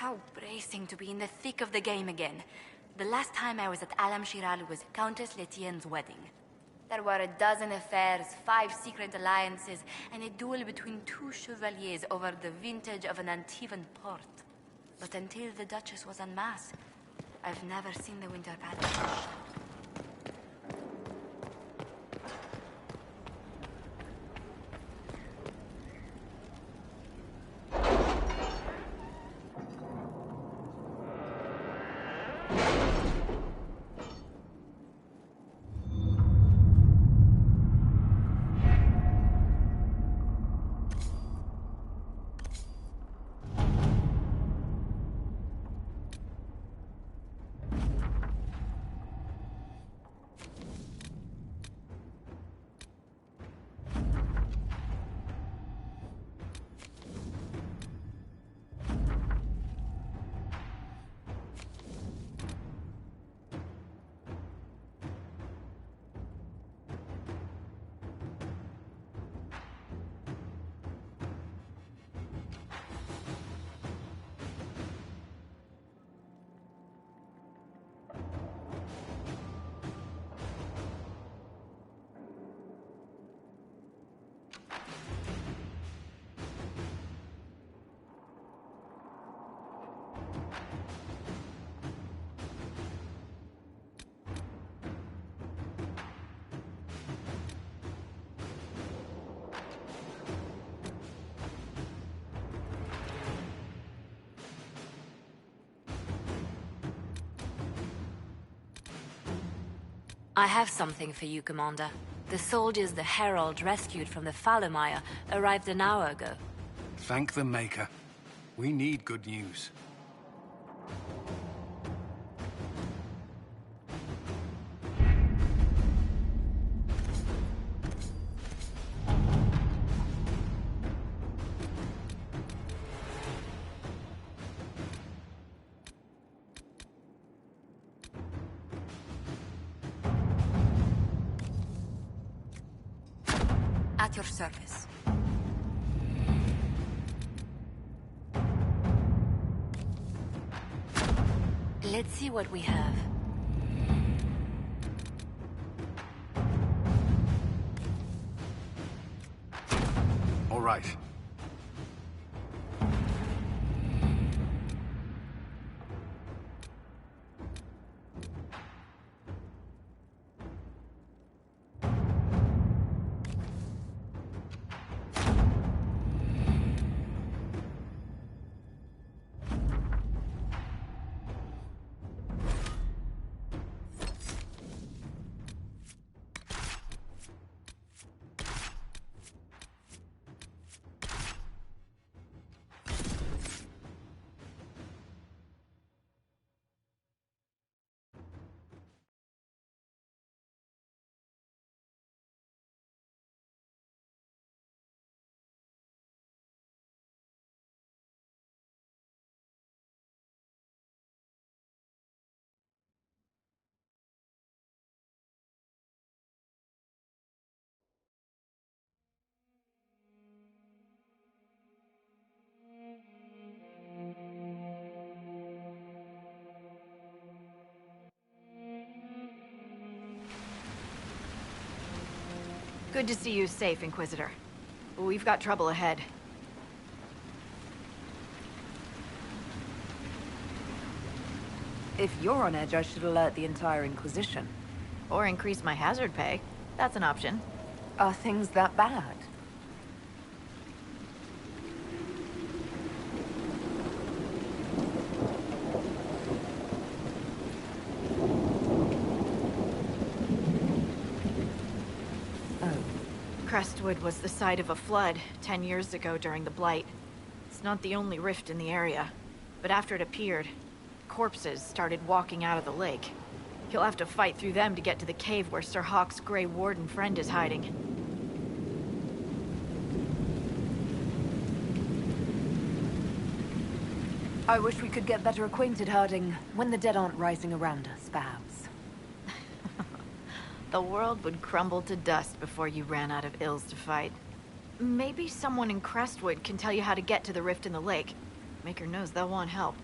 How bracing to be in the thick of the game again. The last time I was at Alam Shiral was Countess Letienne's wedding. There were a dozen affairs, 5 secret alliances, and a duel between 2 chevaliers over the vintage of an Antivan port. But until the Duchess was en masse, I've never seen the Winter Palace. I have something for you, Commander. The soldiers the Herald rescued from the Fallermeyer arrived an hour ago. Thank the Maker. We need good news. At your service. Let's see what we have. All right. Good to see you safe, Inquisitor. We've got trouble ahead. If you're on edge, I should alert the entire Inquisition. Or increase my hazard pay. That's an option. Are things that bad? Crestwood was the site of a flood 10 years ago during the Blight. It's not the only rift in the area, but after it appeared, corpses started walking out of the lake. You'll have to fight through them to get to the cave where Sir Hawke's Grey Warden friend is hiding. I wish we could get better acquainted, Harding, when the dead aren't rising around us, perhaps. The world would crumble to dust before you ran out of ills to fight. Maybe someone in Crestwood can tell you how to get to the rift in the lake. Maker knows they'll want help.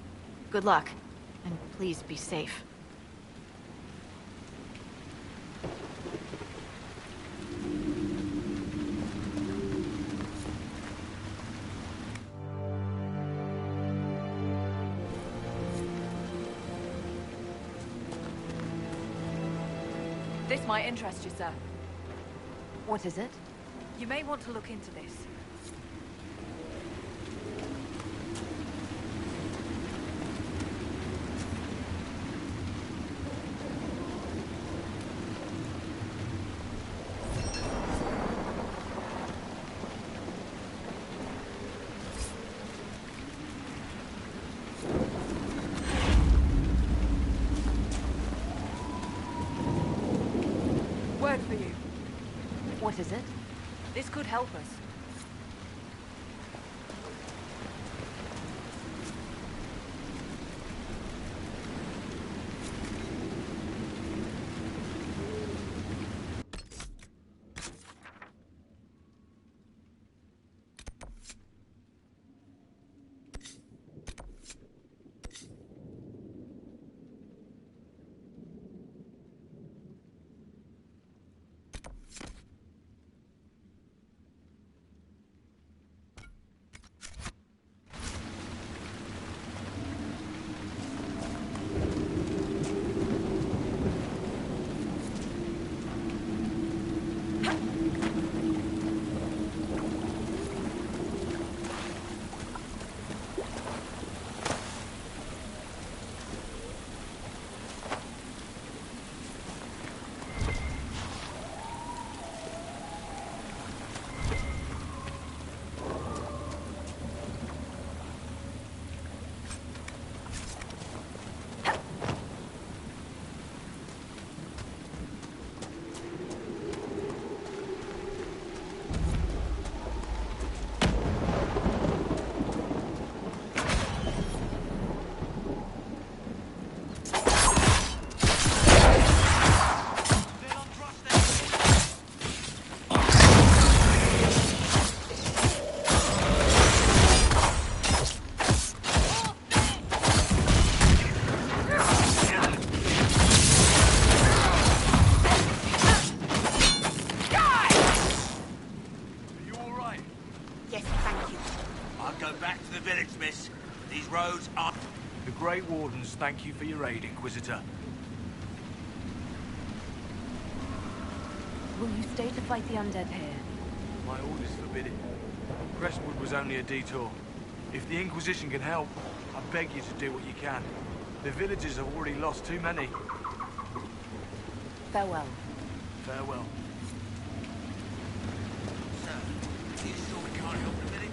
Good luck. And please be safe. This might interest you, sir. What is it? You may want to look into this. Word for you. What is it? This could help us. The Great Wardens thank you for your aid, Inquisitor. Will you stay to fight the undead here? My orders forbid it. Crestwood was only a detour. If the Inquisition can help, I beg you to do what you can. The villagers have already lost too many. Farewell. Farewell. Sir, are you sure we can't help the village?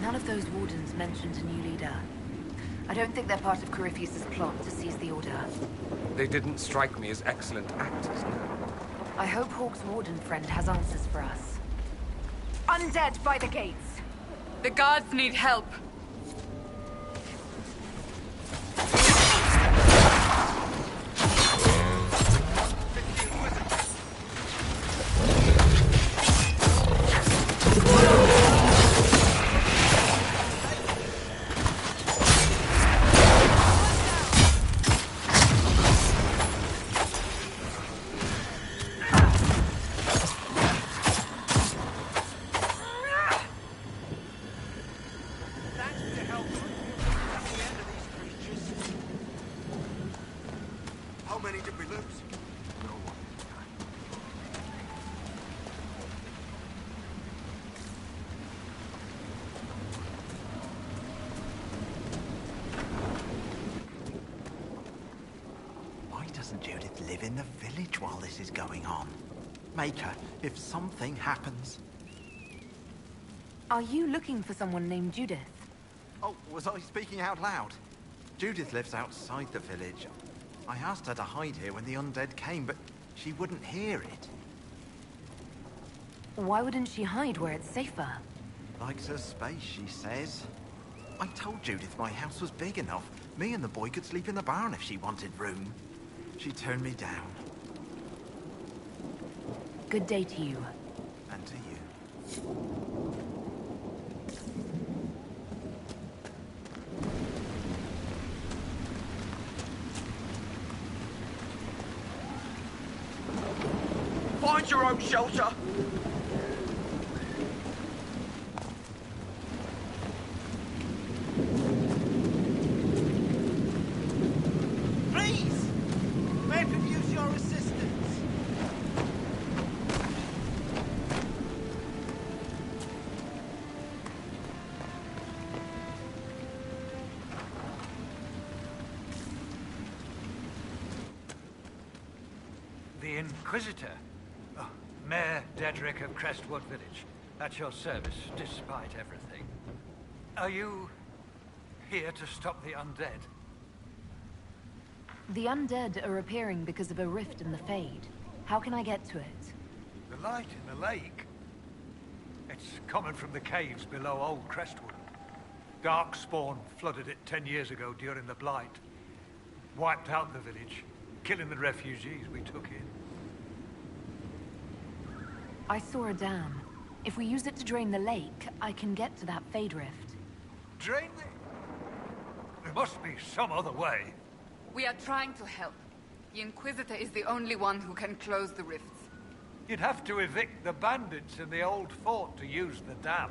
None of those wardens mentioned a new leader. I don't think they're part of Corypheus' plot to seize the Order. They didn't strike me as excellent actors, no. I hope Hawke's warden friend has answers for us. Undead by the gates! The guards need help. Judith live in the village while this is going on? Maker, if something happens... Are you looking for someone named Judith? Oh, was I speaking out loud? Judith lives outside the village. I asked her to hide here when the undead came, but she wouldn't hear it. Why wouldn't she hide where it's safer? Likes her space, she says. I told Judith my house was big enough. Me and the boy could sleep in the barn if she wanted room. She turned me down. Good day to you. And to you. Find your own shelter! Please! May could use your assistance. The Inquisitor? Oh, Mayor Dedrick of Crestwood Village. At your service, despite everything. Are you here to stop the undead? The undead are appearing because of a rift in the Fade. How can I get to it? The light in the lake? It's coming from the caves below Old Crestwood. Darkspawn flooded it 10 years ago during the Blight. Wiped out the village, killing the refugees we took in. I saw a dam. If we use it to drain the lake, I can get to that Fade rift. Drain the... There must be some other way. We are trying to help. The Inquisitor is the only one who can close the rifts. You'd have to evict the bandits in the old fort to use the dam.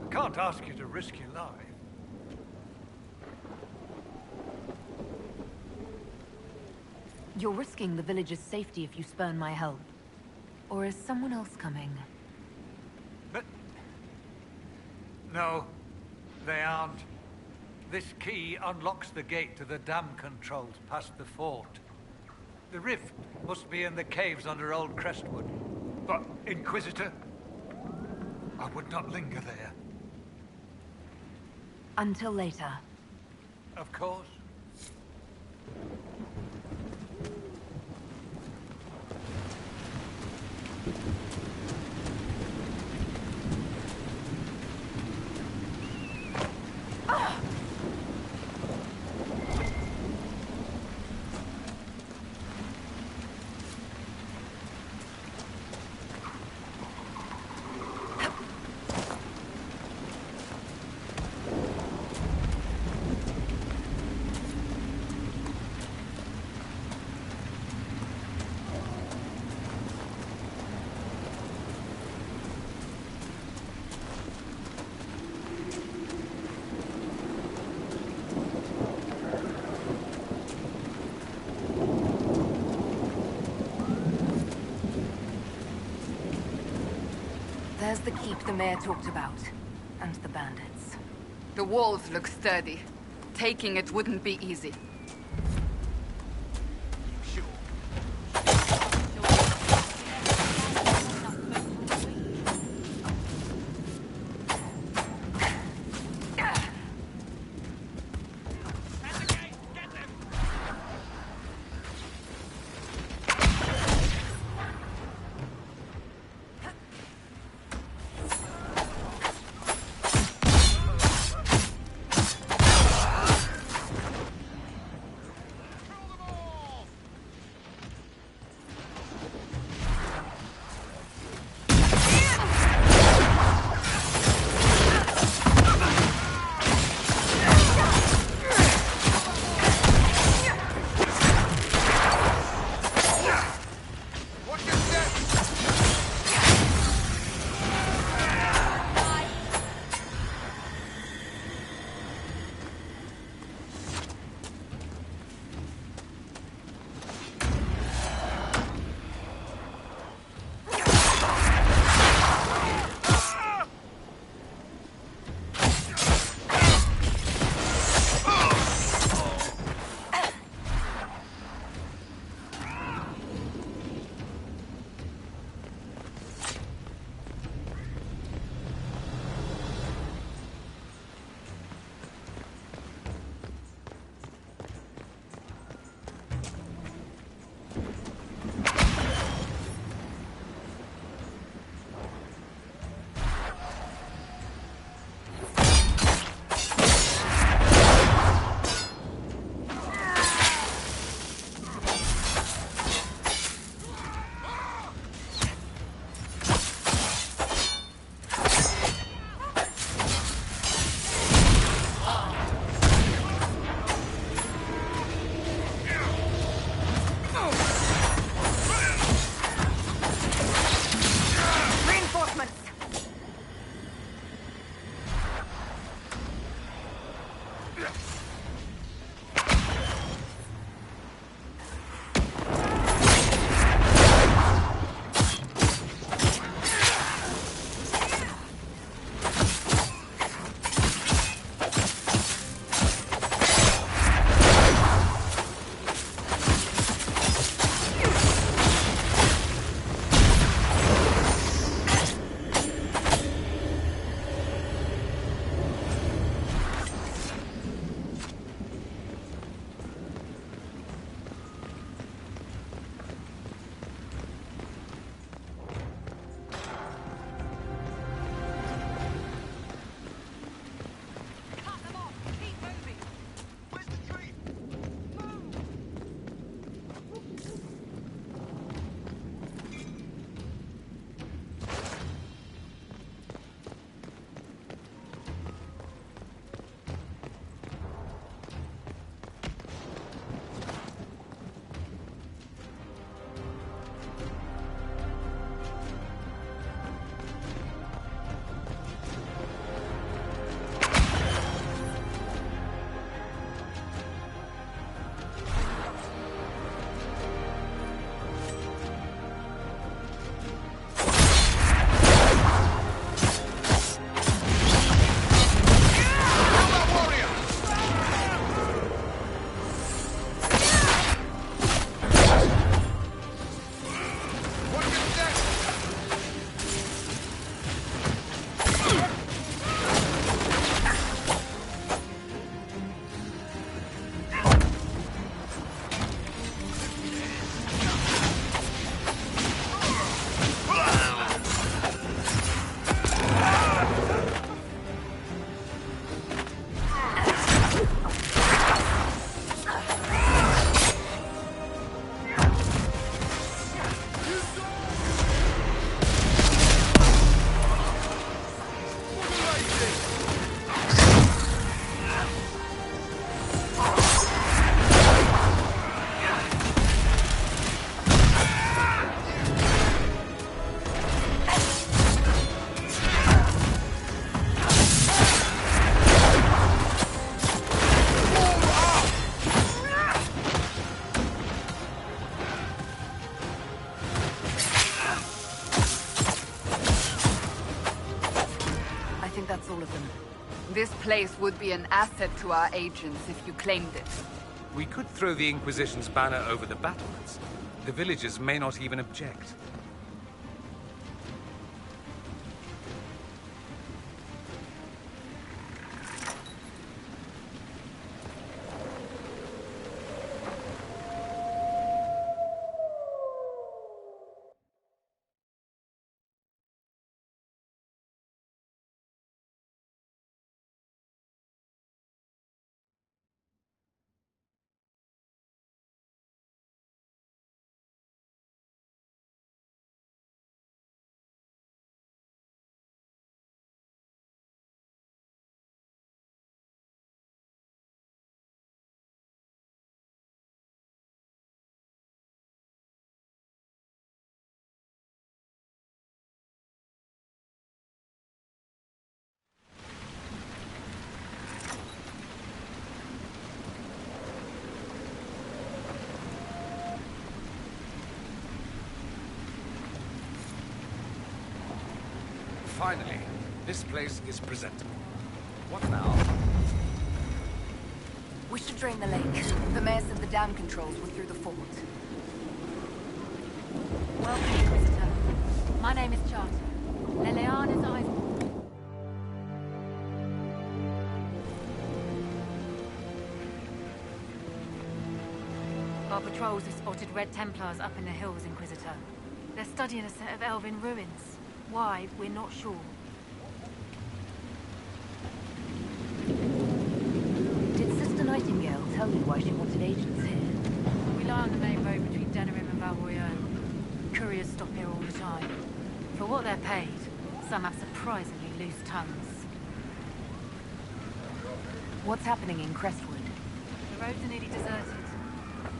I can't ask you to risk your life. You're risking the village's safety if you spurn my help. Or is someone else coming? But... No, they aren't. This key unlocks the gate to the dam controls past the fort. The rift must be in the caves under Old Crestwood. But, Inquisitor, I would not linger there. Until later. Of course. There's the keep the mayor talked about. And the bandits. The walls look sturdy. Taking it wouldn't be easy. This place would be an asset to our agents if you claimed it. We could throw the Inquisition's banner over the battlements. The villagers may not even object. Finally, this place is presentable. What now? We should drain the lake. The mayor said the dam controls were through the fort. Welcome, Inquisitor. My name is Charter. Leleana's eyes. Our patrols have spotted Red Templars up in the hills, Inquisitor. They're studying a set of elven ruins. Why, we're not sure. Did Sister Nightingale tell you why she wanted agents here? We lie on the main road between Denerim and Valroyeux. Couriers stop here all the time. For what they're paid, some have surprisingly loose tongues. What's happening in Crestwood? The roads are nearly deserted.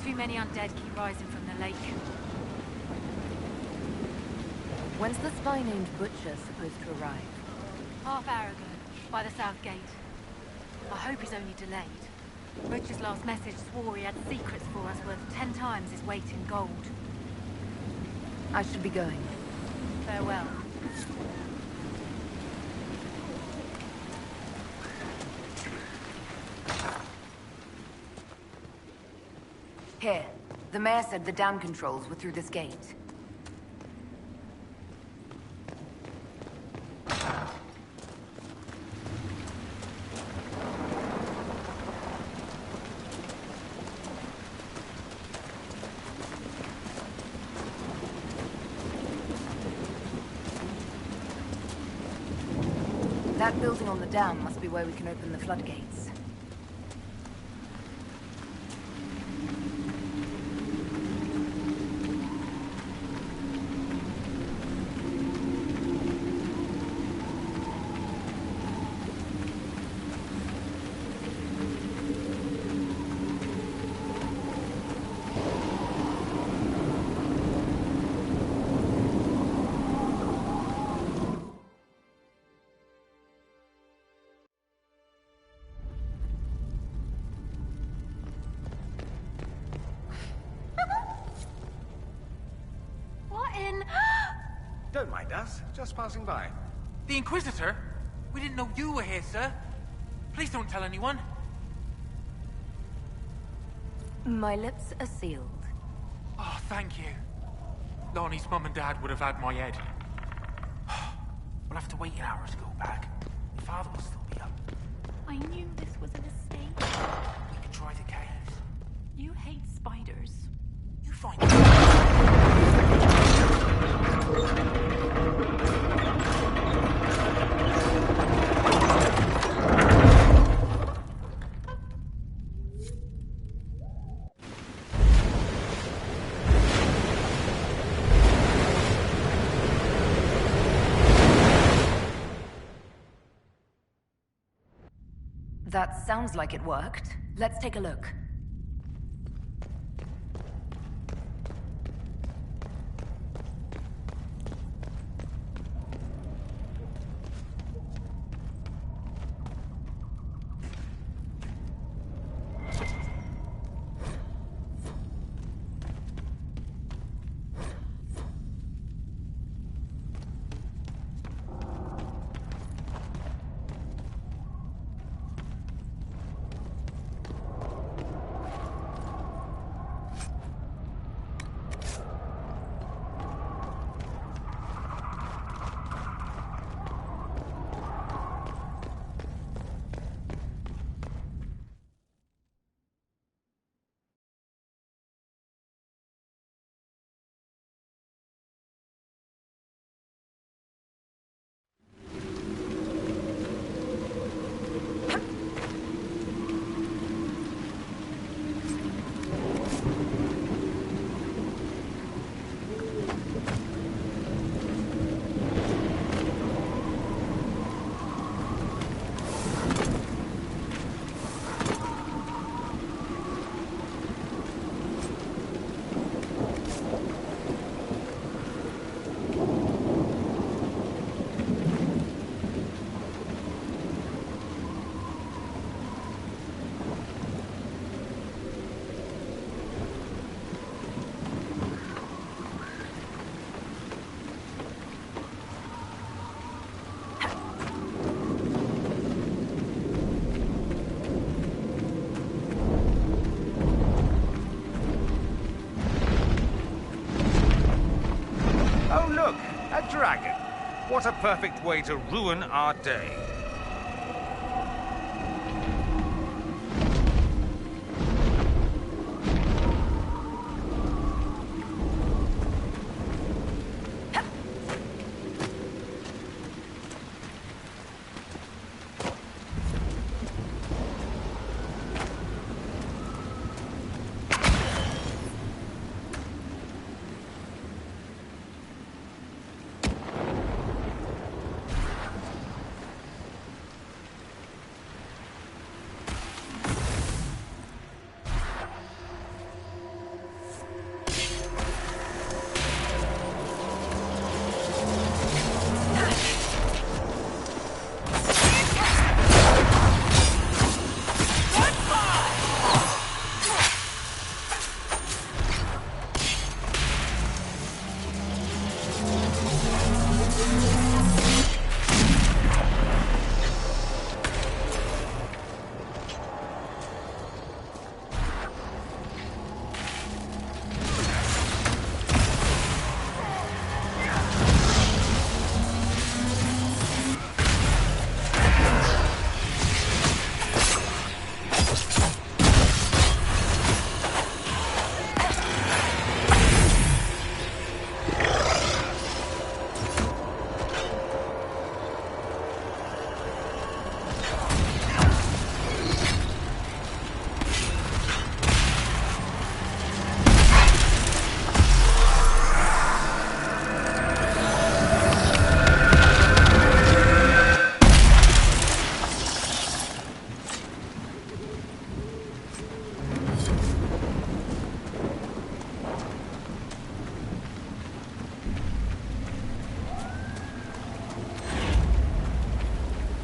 Too many undead keep rising from the lake. When's the spy named Butcher supposed to arrive? Half hour ago, by the south gate. I hope he's only delayed. Butcher's last message swore he had secrets for us worth 10 times his weight in gold. I should be going. Farewell. Here. The mayor said the dam controls were through this gate. That building on the dam must be where we can open the floodgates. Don't mind us, just passing by. The Inquisitor? We didn't know you were here, sir. Please don't tell anyone. My lips are sealed. Oh, thank you. Lonnie's mum and dad would have had my head. We'll have to wait an hour to go back. Your father will still be up. I knew this was a mistake. We could try the caves. You hate spiders. You find That sounds like it worked. Let's take a look. dragon. What a perfect way to ruin our day.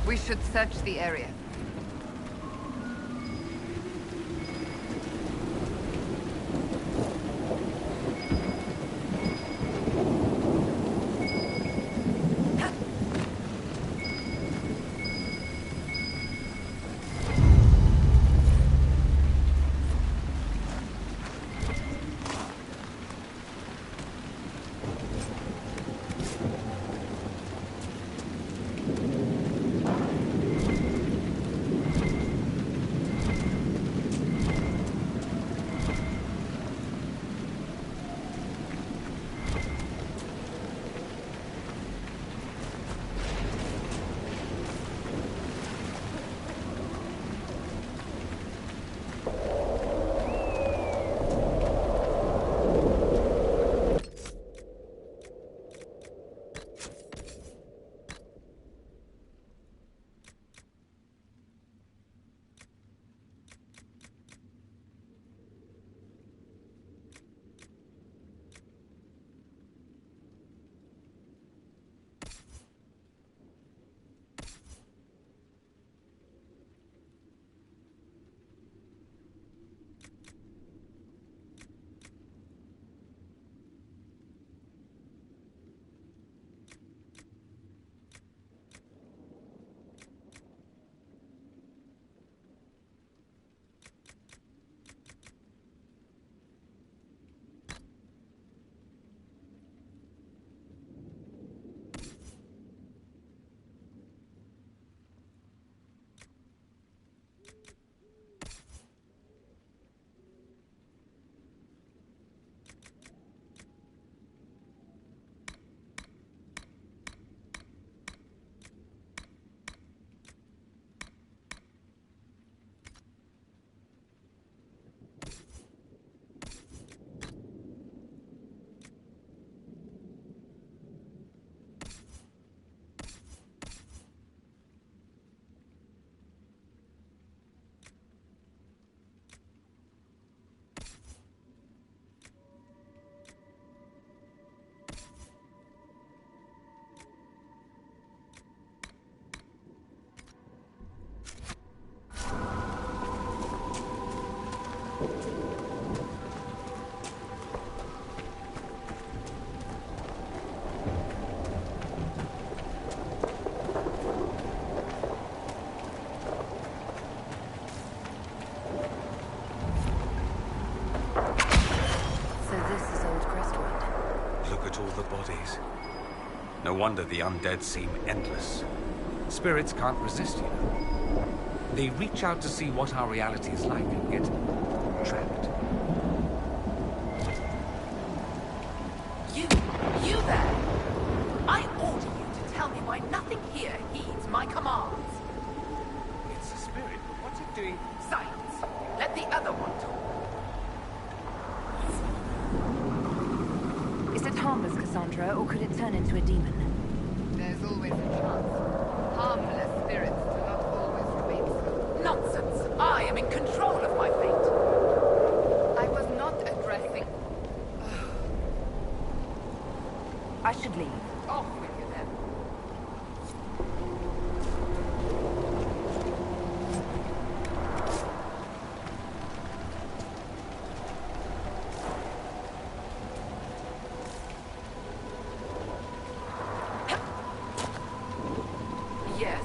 We should search the area. No wonder the undead seem endless. Spirits can't resist, you know. They reach out to see what our reality is like and get trapped. You there! I order you to tell me why nothing here heeds my commands. It's a spirit, but what's it doing? Silence. Let the other one talk. Is it harmless, Cassandra, or could it turn into a demon? There's always a chance. Harmless spirits do not always remain so. Nonsense! I am in control of my fate. I was not addressing... I should leave. Off with you then. Yes?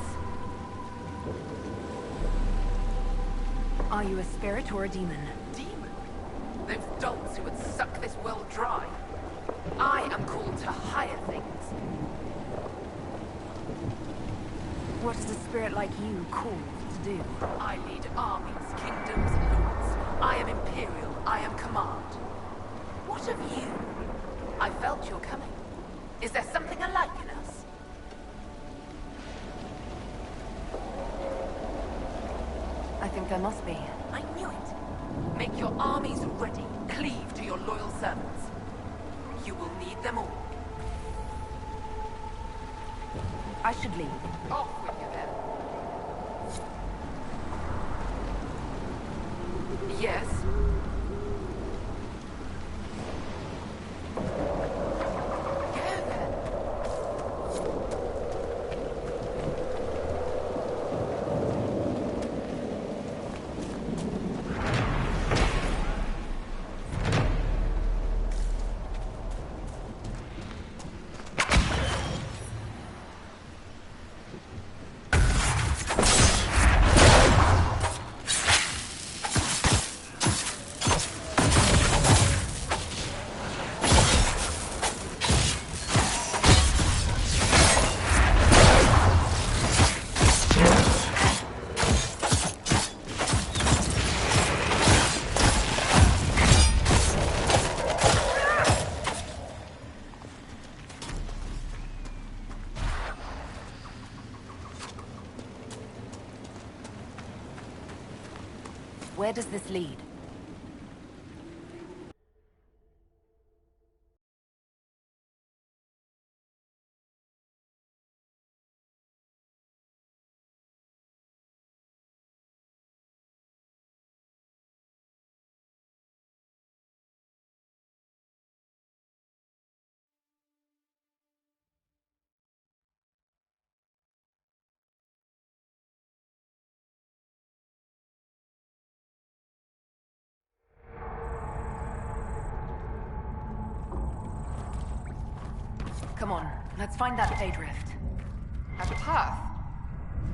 Are you a spirit or a demon? Demon? Those dolts who would suck this world dry. I am called to higher things. What is a spirit like you called to do? I lead armies, kingdoms, and lords. I am imperial. I am command. What of you? I felt your coming. Is there something alike in us? I think there must be. I knew it. Make your armies ready. Cleave to your loyal servants. You will need them all. I should leave. Off with you then. Yes? Go then. Where does this lead? Come on, let's find that Daydrift. A path?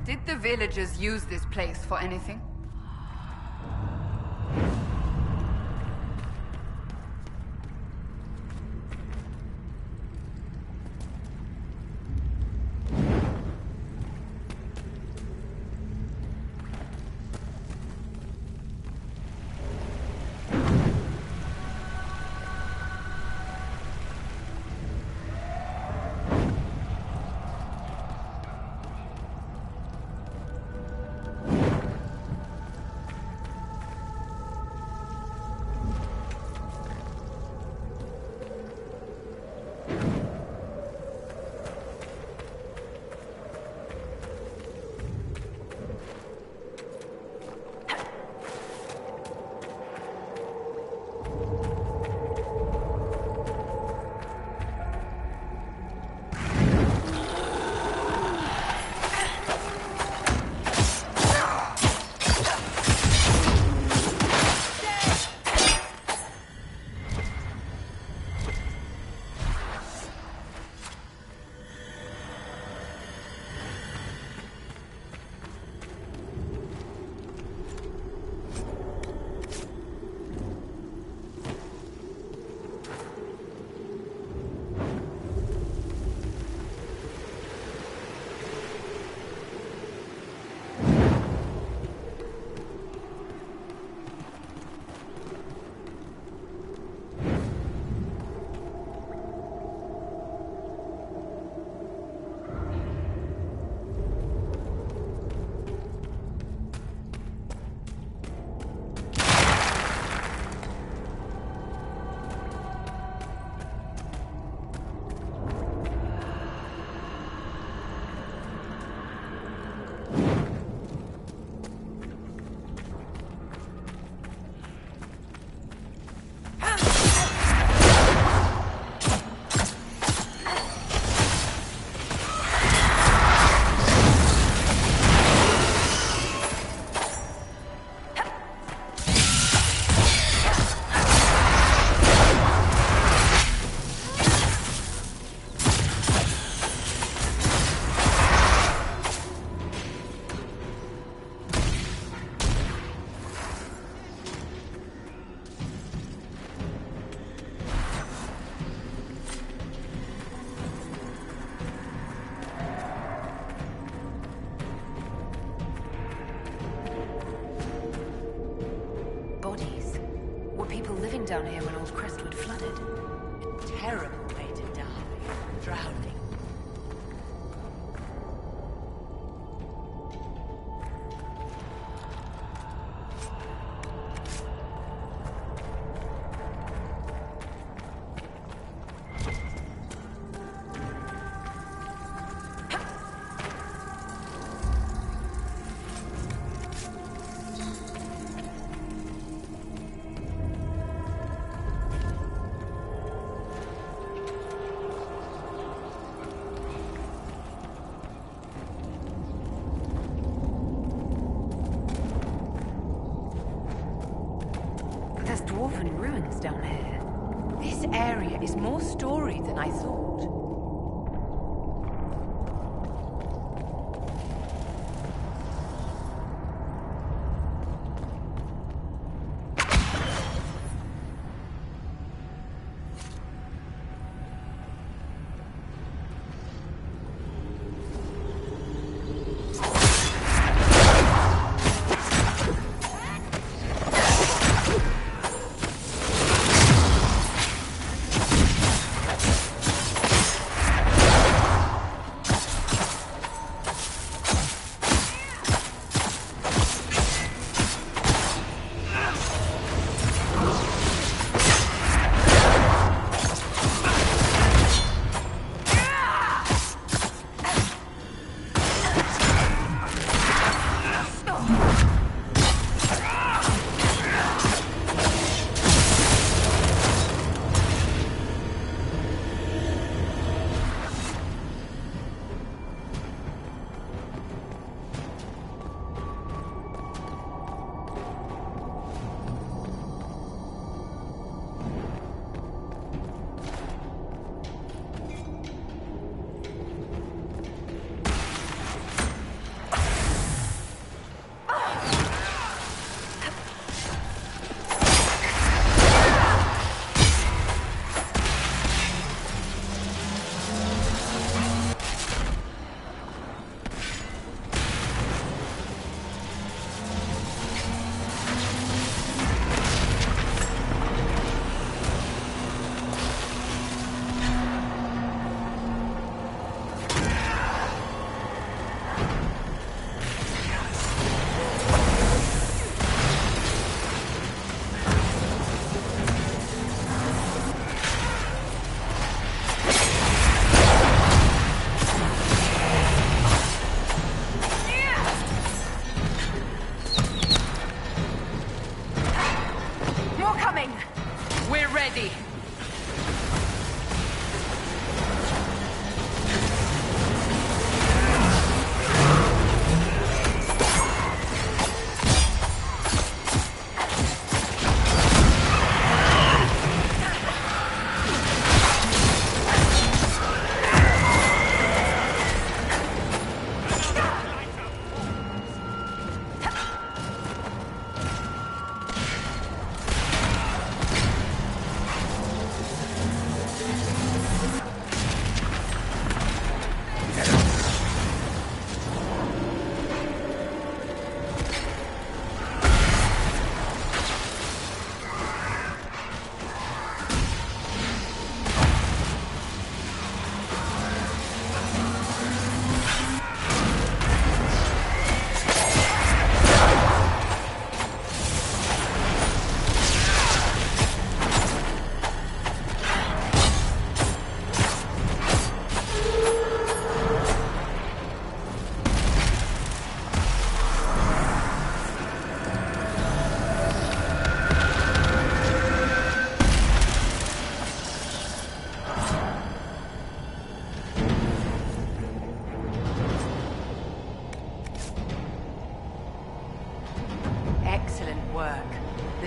Did the villagers use this place for anything? down here when old Crestwood flooded. A terrible way to die. Drowning. Dwarven ruins down here. This area is more storied than I thought.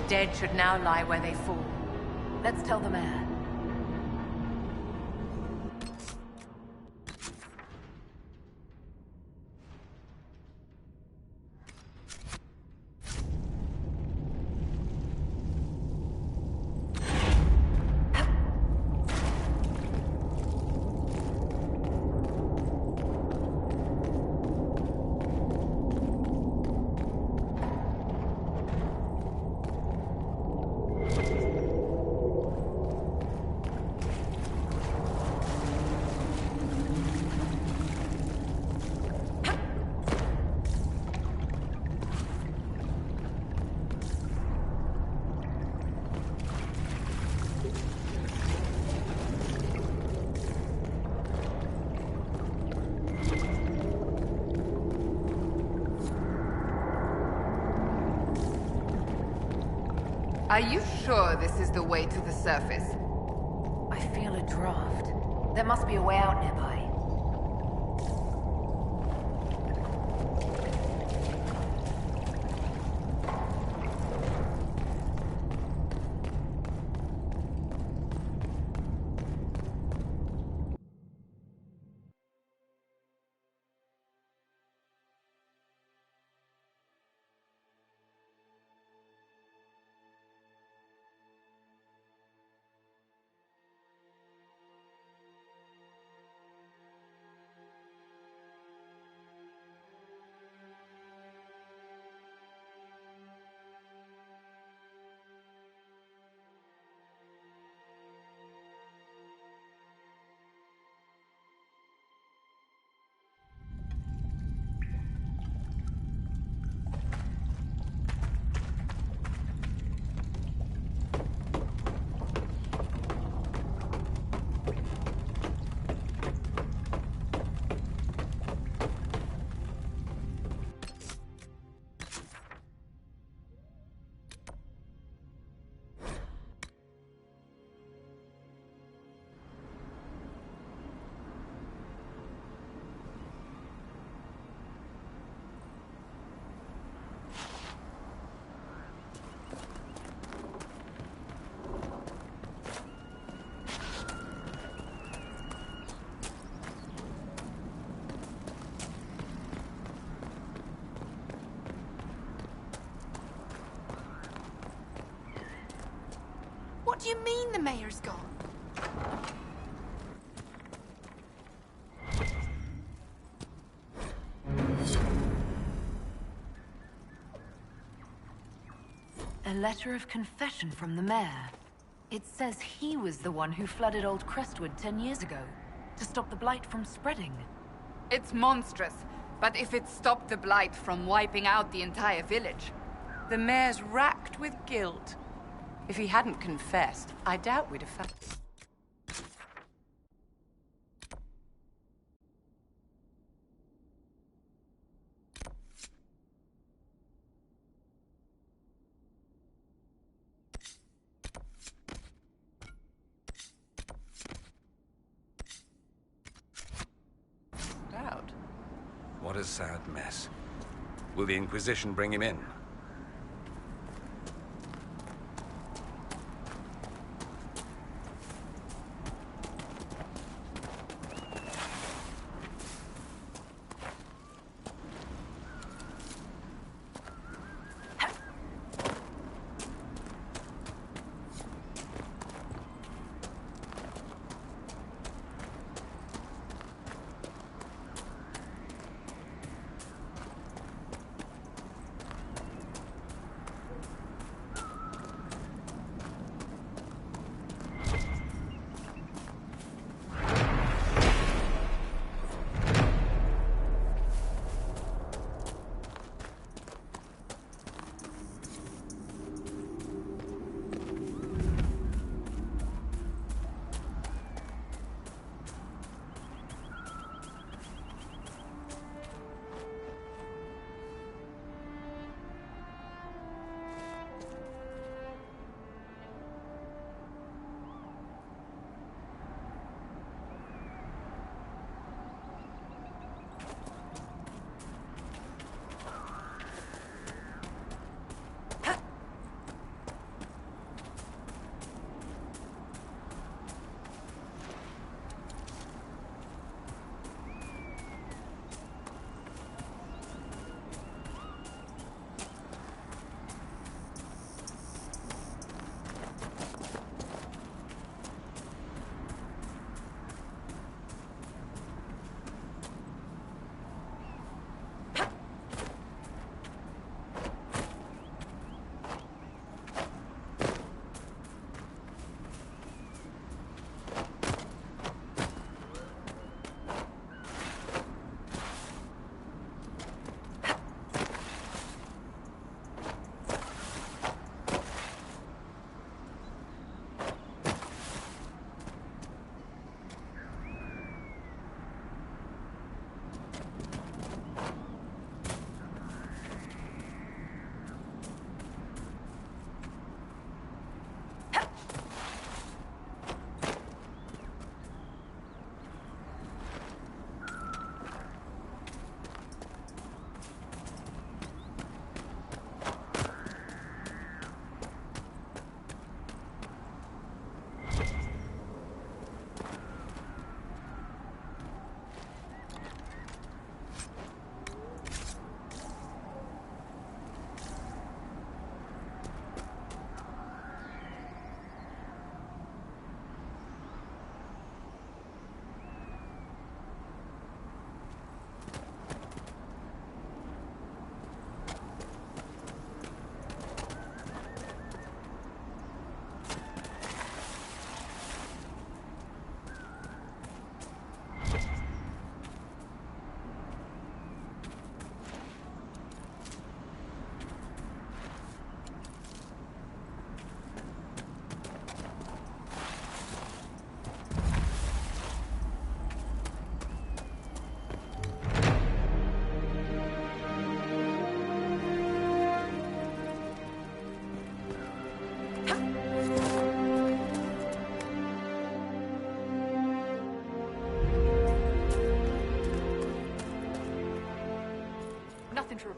Dead should now lie where they fall. Let's tell the mayor. Are you sure this is the way to the surface? I feel a draft. There must be a way out nearby. What do you mean the mayor's gone? A letter of confession from the mayor. It says he was the one who flooded Old Crestwood 10 years ago, to stop the blight from spreading. It's monstrous, but if it stopped the blight from wiping out the entire village... The mayor's racked with guilt. If he hadn't confessed, I doubt we'd have found... out. What a sad mess. Will the Inquisition bring him in?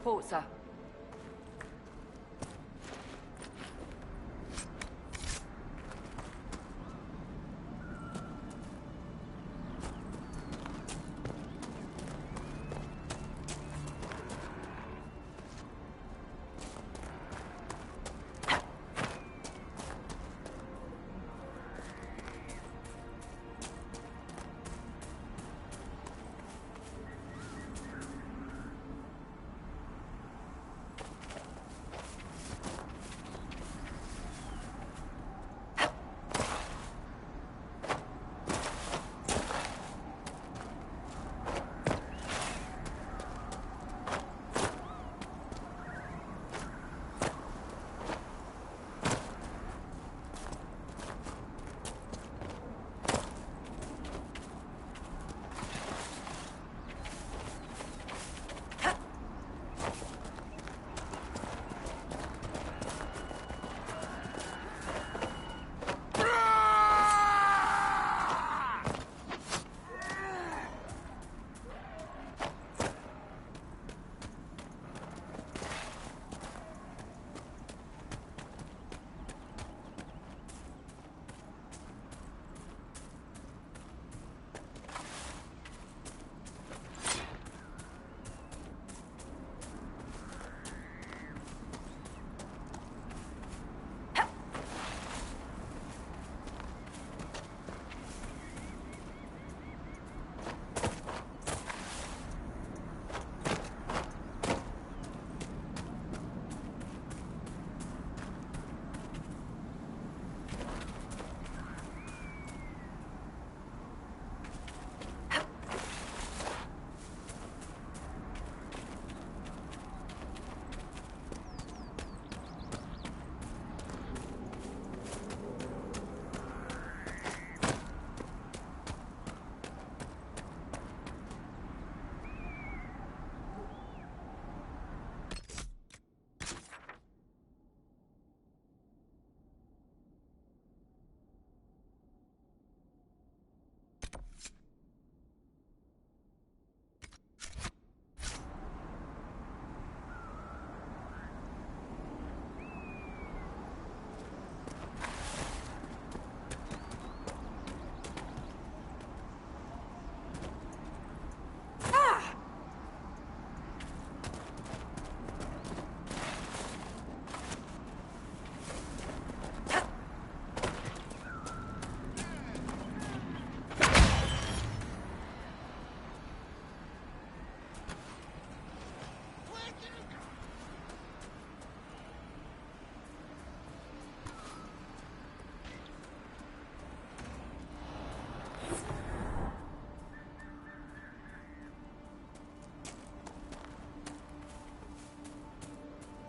report, sir.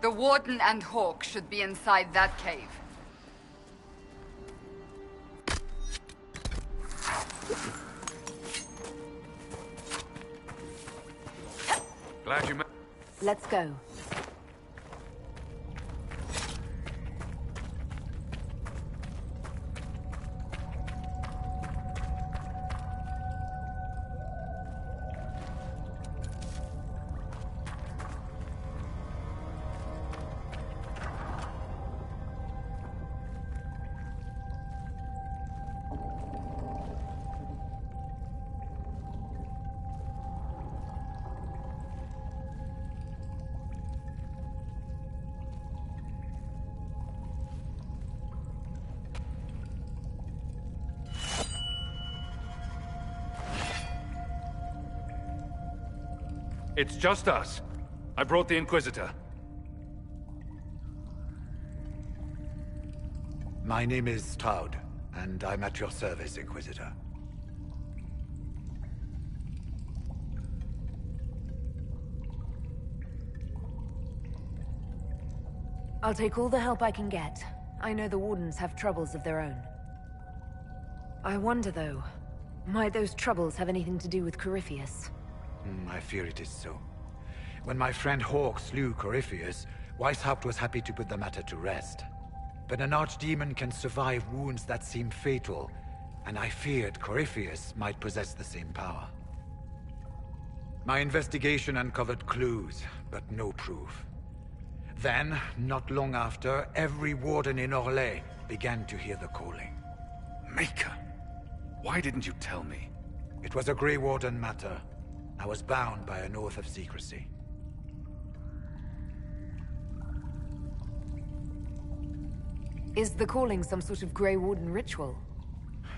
The Warden and Hawk should be inside that cave. Glad you met. Let's go. It's just us. I brought the Inquisitor. My name is Todd, and I'm at your service, Inquisitor. I'll take all the help I can get. I know the Wardens have troubles of their own. I wonder, though, might those troubles have anything to do with Corypheus? I fear it is so. When my friend Hawk slew Corypheus, Weishaupt was happy to put the matter to rest. But an archdemon can survive wounds that seem fatal, and I feared Corypheus might possess the same power. My investigation uncovered clues, but no proof. Then, not long after, every warden in Orlais began to hear the calling. Maker? Why didn't you tell me? It was a Grey Warden matter. I was bound by an oath of secrecy. Is the calling some sort of Grey Warden ritual?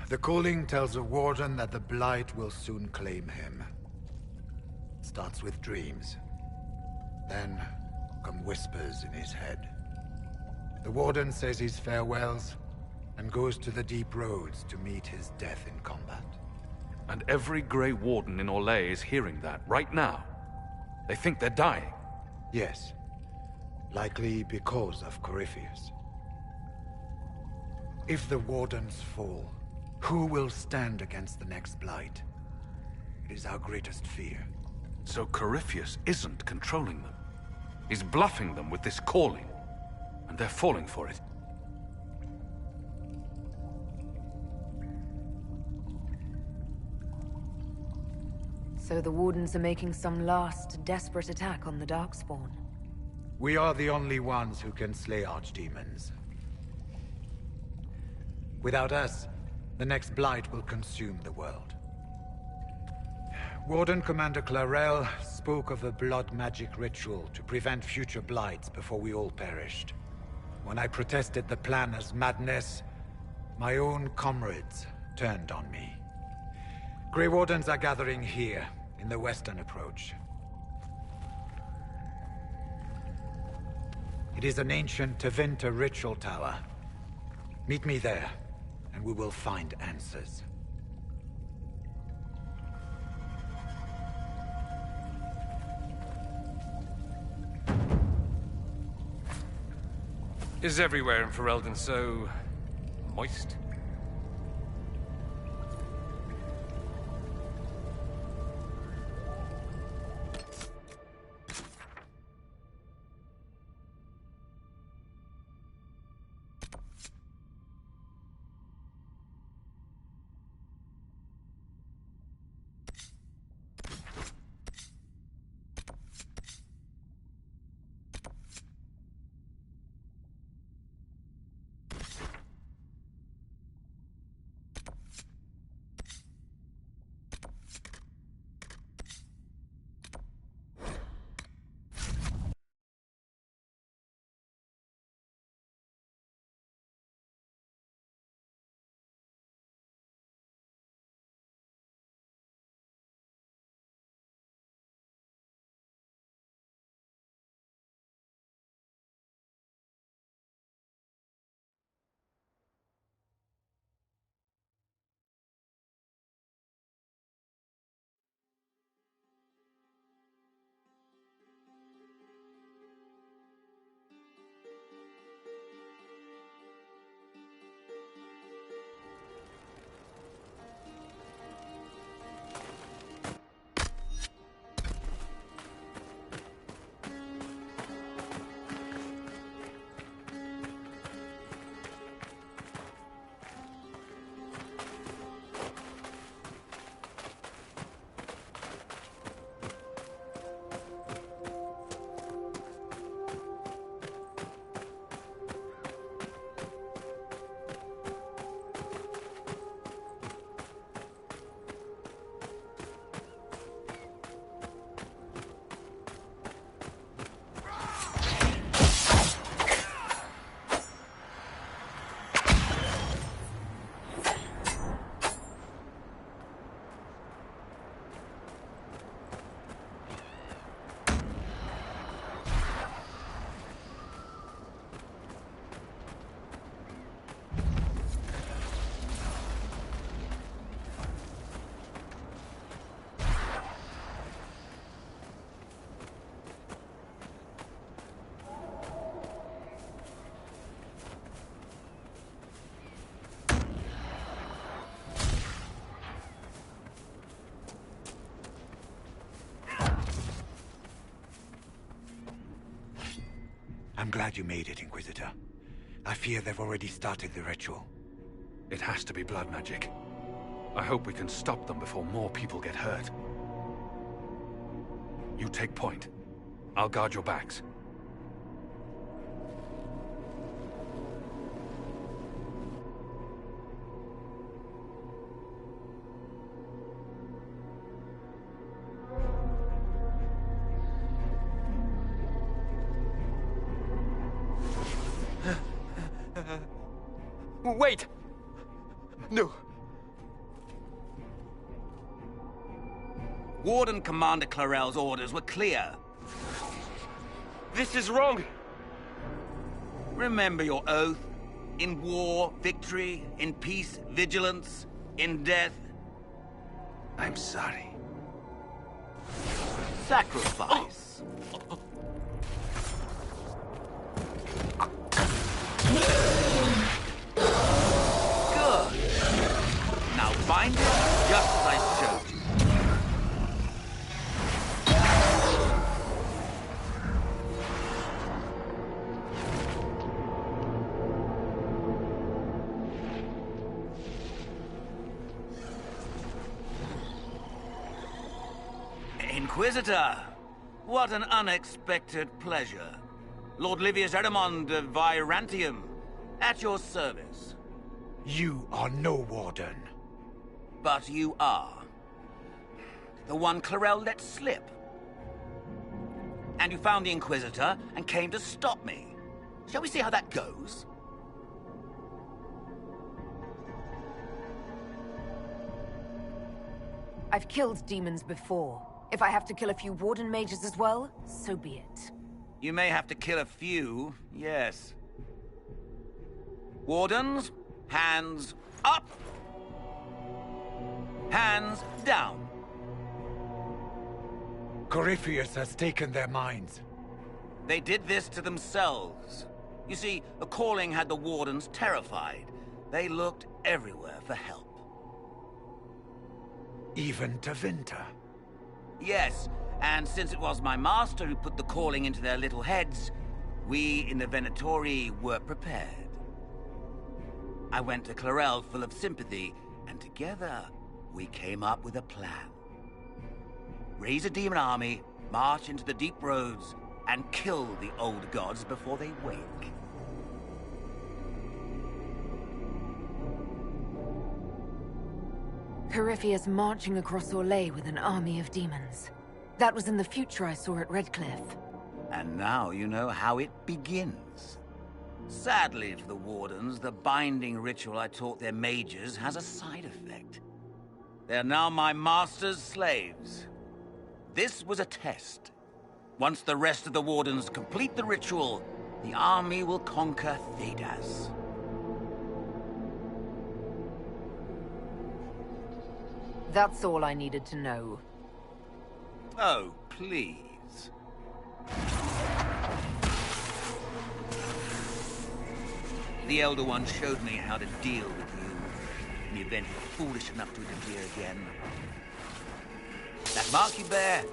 The calling tells a warden that the Blight will soon claim him. Starts with dreams. Then come whispers in his head. The warden says his farewells and goes to the deep roads to meet his death in combat. And every Grey Warden in Orlais is hearing that right now. They think they're dying. Yes. Likely because of Corypheus. If the Wardens fall, who will stand against the next Blight? It is our greatest fear. So Corypheus isn't controlling them. He's bluffing them with this calling. And they're falling for it. So the Wardens are making some last, desperate attack on the Darkspawn. We are the only ones who can slay archdemons. Without us, the next Blight will consume the world. Warden Commander Clarel spoke of a blood magic ritual to prevent future Blights before we all perished. When I protested the plan as madness, my own comrades turned on me. Grey Wardens are gathering here, in the western approach. It is an ancient Tevinter ritual tower. Meet me there, and we will find answers. Is everywhere in Ferelden so moist? I'm glad you made it, Inquisitor. I fear they've already started the ritual. It has to be blood magic. I hope we can stop them before more people get hurt. You take point. I'll guard your backs. Wait! No. Warden Commander Clarel's orders were clear. This is wrong. Remember your oath. In war, victory. In peace, vigilance. In death... I'm sorry. Sacrifice. Good. Now bind it just as I showed you. Inquisitor, what an unexpected pleasure. Lord Livius Erimond of Virantium, at your service. You are no warden. But you are. The one Clarel let slip. And you found the Inquisitor and came to stop me. Shall we see how that goes? I've killed demons before. If I have to kill a few Warden mages as well, so be it. You may have to kill a few, yes. Wardens, hands up. Hands down. Corypheus has taken their minds. They did this to themselves. You see, the calling had the Wardens terrified. They looked everywhere for help. Even to Vinter. Yes, and since it was my master who put the calling into their little heads, we in the Venatori were prepared. I went to Clarel full of sympathy, and together we came up with a plan. Raise a demon army, march into the deep roads, and kill the old gods before they wake. Corypheus marching across Orlais with an army of demons. That was in the future I saw at Redcliffe. And now you know how it begins. Sadly for the Wardens, the binding ritual I taught their mages has a side effect. They're now my master's slaves. This was a test. Once the rest of the Wardens complete the ritual, the army will conquer Thedas. That's all I needed to know. Oh, please. The Elder One showed me how to deal with you in the event you're foolish enough to interfere again. That mark you bear,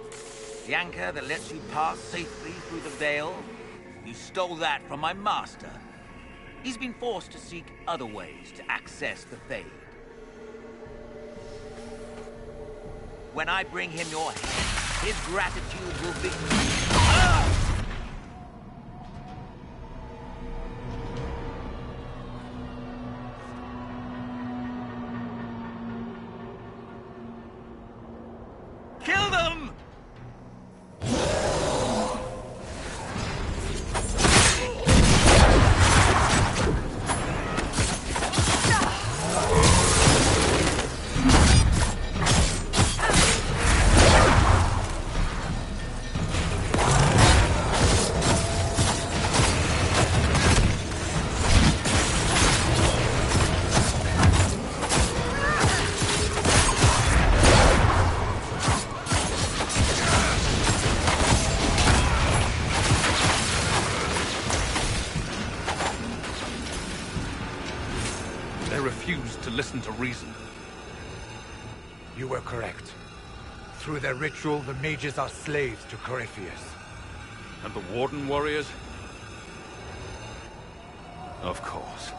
the anchor that lets you pass safely through the veil, you stole that from my master. He's been forced to seek other ways to access the Fade. When I bring him your head, his gratitude will be... Kill them! Listen to reason. You were correct. Through their ritual, the mages are slaves to Corypheus. And the Warden warriors? Of course.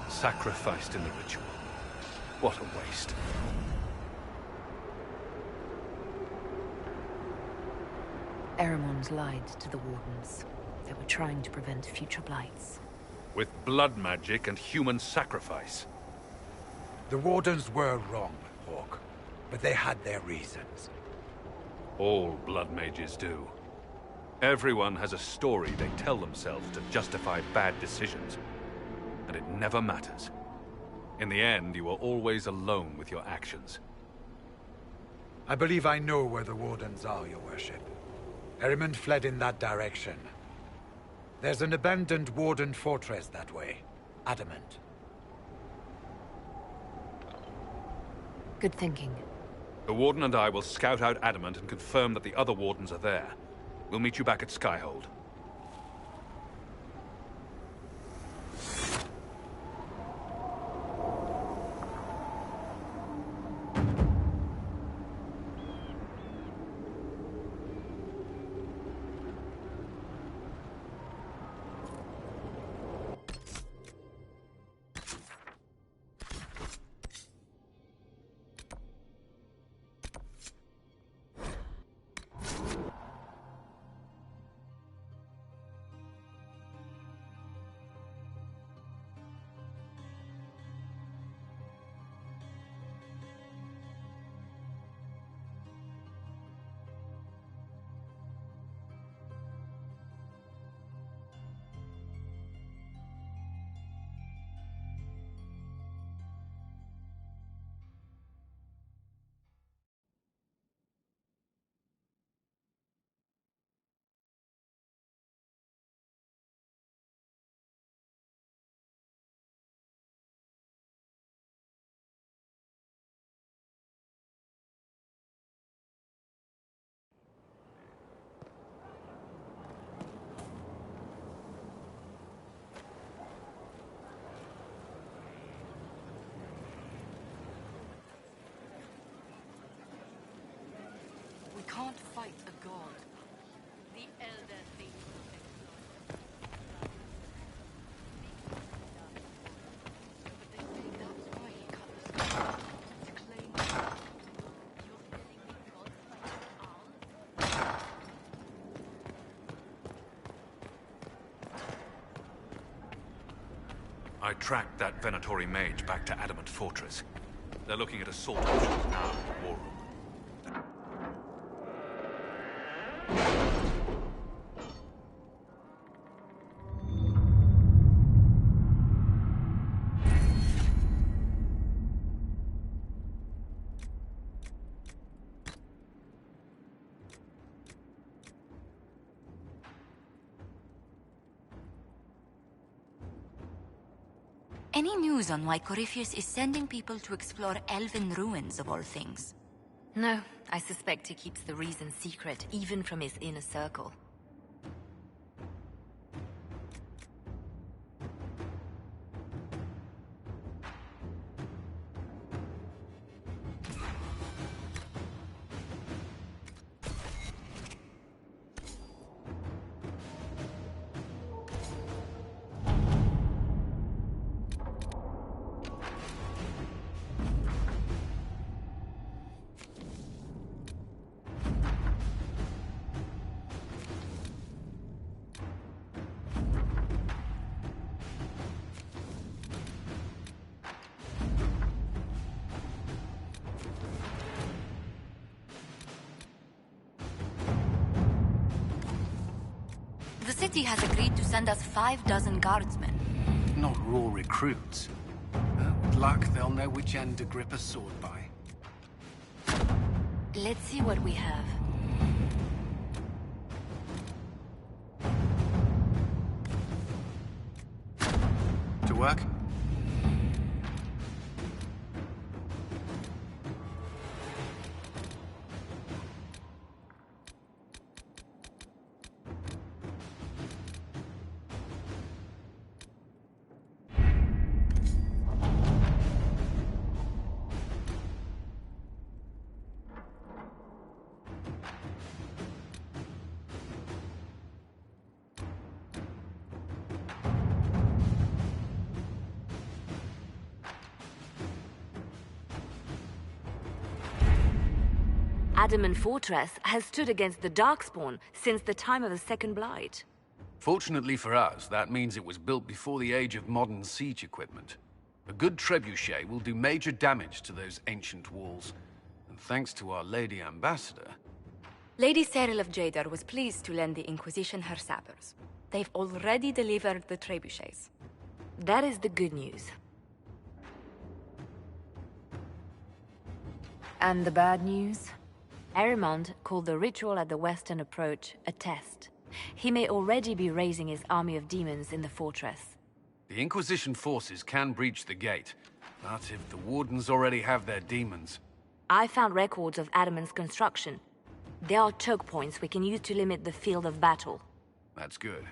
Sacrificed in the ritual. What a waste. Eremon's lied to the Wardens. They were trying to prevent future blights. With blood magic and human sacrifice. The Wardens were wrong, Hawk, but they had their reasons. All blood mages do. Everyone has a story they tell themselves to justify bad decisions. And it never matters. In the end, you are always alone with your actions. I believe I know where the Wardens are, Your Worship. Erimond fled in that direction. There's an abandoned Warden fortress that way. Adamant. Good thinking. The Warden and I will scout out Adamant and confirm that the other Wardens are there. We'll meet you back at Skyhold. Can't fight a god. The elder things but they say that's why he cut the sky to claim the god. You're telling me gods fight owls? I tracked that Venatori mage back to Adamant Fortress. They're looking at assault options now in the war room. Any news on why Corypheus is sending people to explore elven ruins of all things? No, I suspect he keeps the reason secret, even from his inner circle. The city has agreed to send us 6 guardsmen. Not raw recruits. With luck, they'll know which end to grip a sword by. Let's see what we have. To work? Adamant Fortress has stood against the Darkspawn since the time of the Second Blight. Fortunately for us, that means it was built before the age of modern siege equipment. A good trebuchet will do major damage to those ancient walls. And thanks to our Lady Ambassador... Lady Cyril of Jadar was pleased to lend the Inquisition her sabers. They've already delivered the trebuchets. That is the good news. And the bad news? Erimond called the ritual at the western approach a test. He may already be raising his army of demons in the fortress. The Inquisition forces can breach the gate, but if the Wardens already have their demons... I found records of Adamant's construction. There are choke points we can use to limit the field of battle. That's good.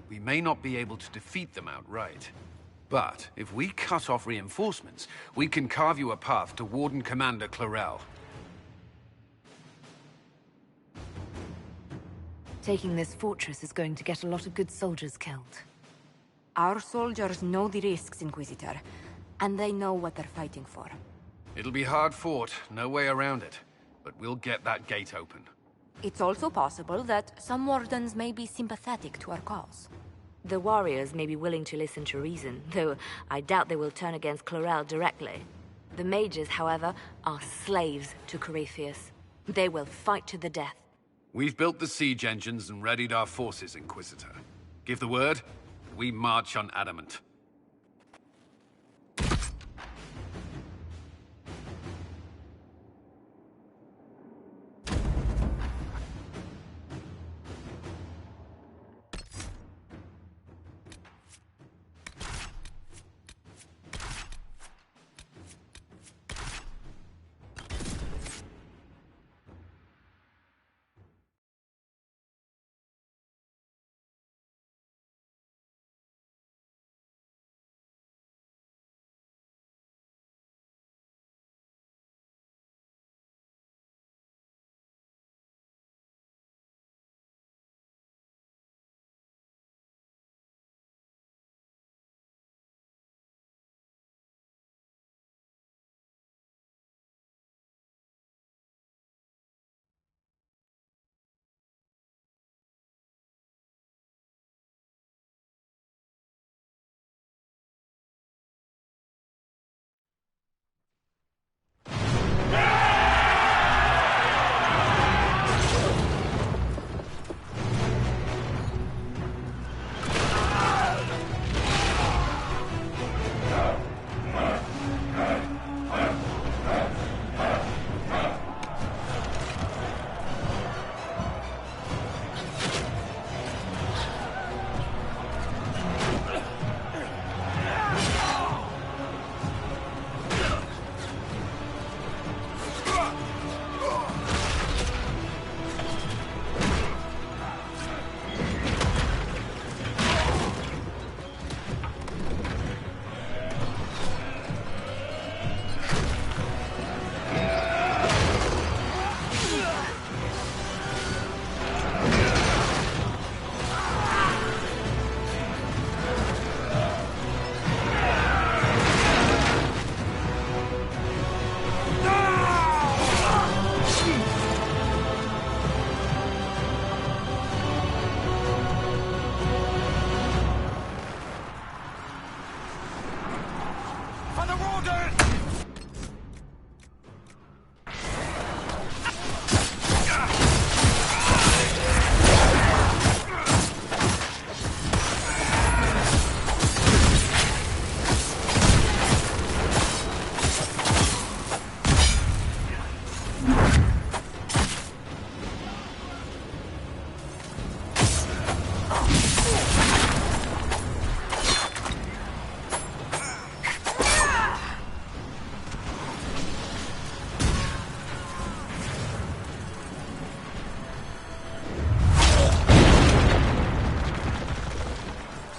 We may not be able to defeat them outright. But if we cut off reinforcements, we can carve you a path to Warden Commander Clarel. Taking this fortress is going to get a lot of good soldiers killed. Our soldiers know the risks, Inquisitor, and they know what they're fighting for. It'll be hard fought, no way around it. But we'll get that gate open. It's also possible that some Wardens may be sympathetic to our cause. The warriors may be willing to listen to reason, though I doubt they will turn against Clarel directly. The mages, however, are slaves to Corypheus. They will fight to the death. We've built the siege engines and readied our forces, Inquisitor. Give the word, we march on Adamant.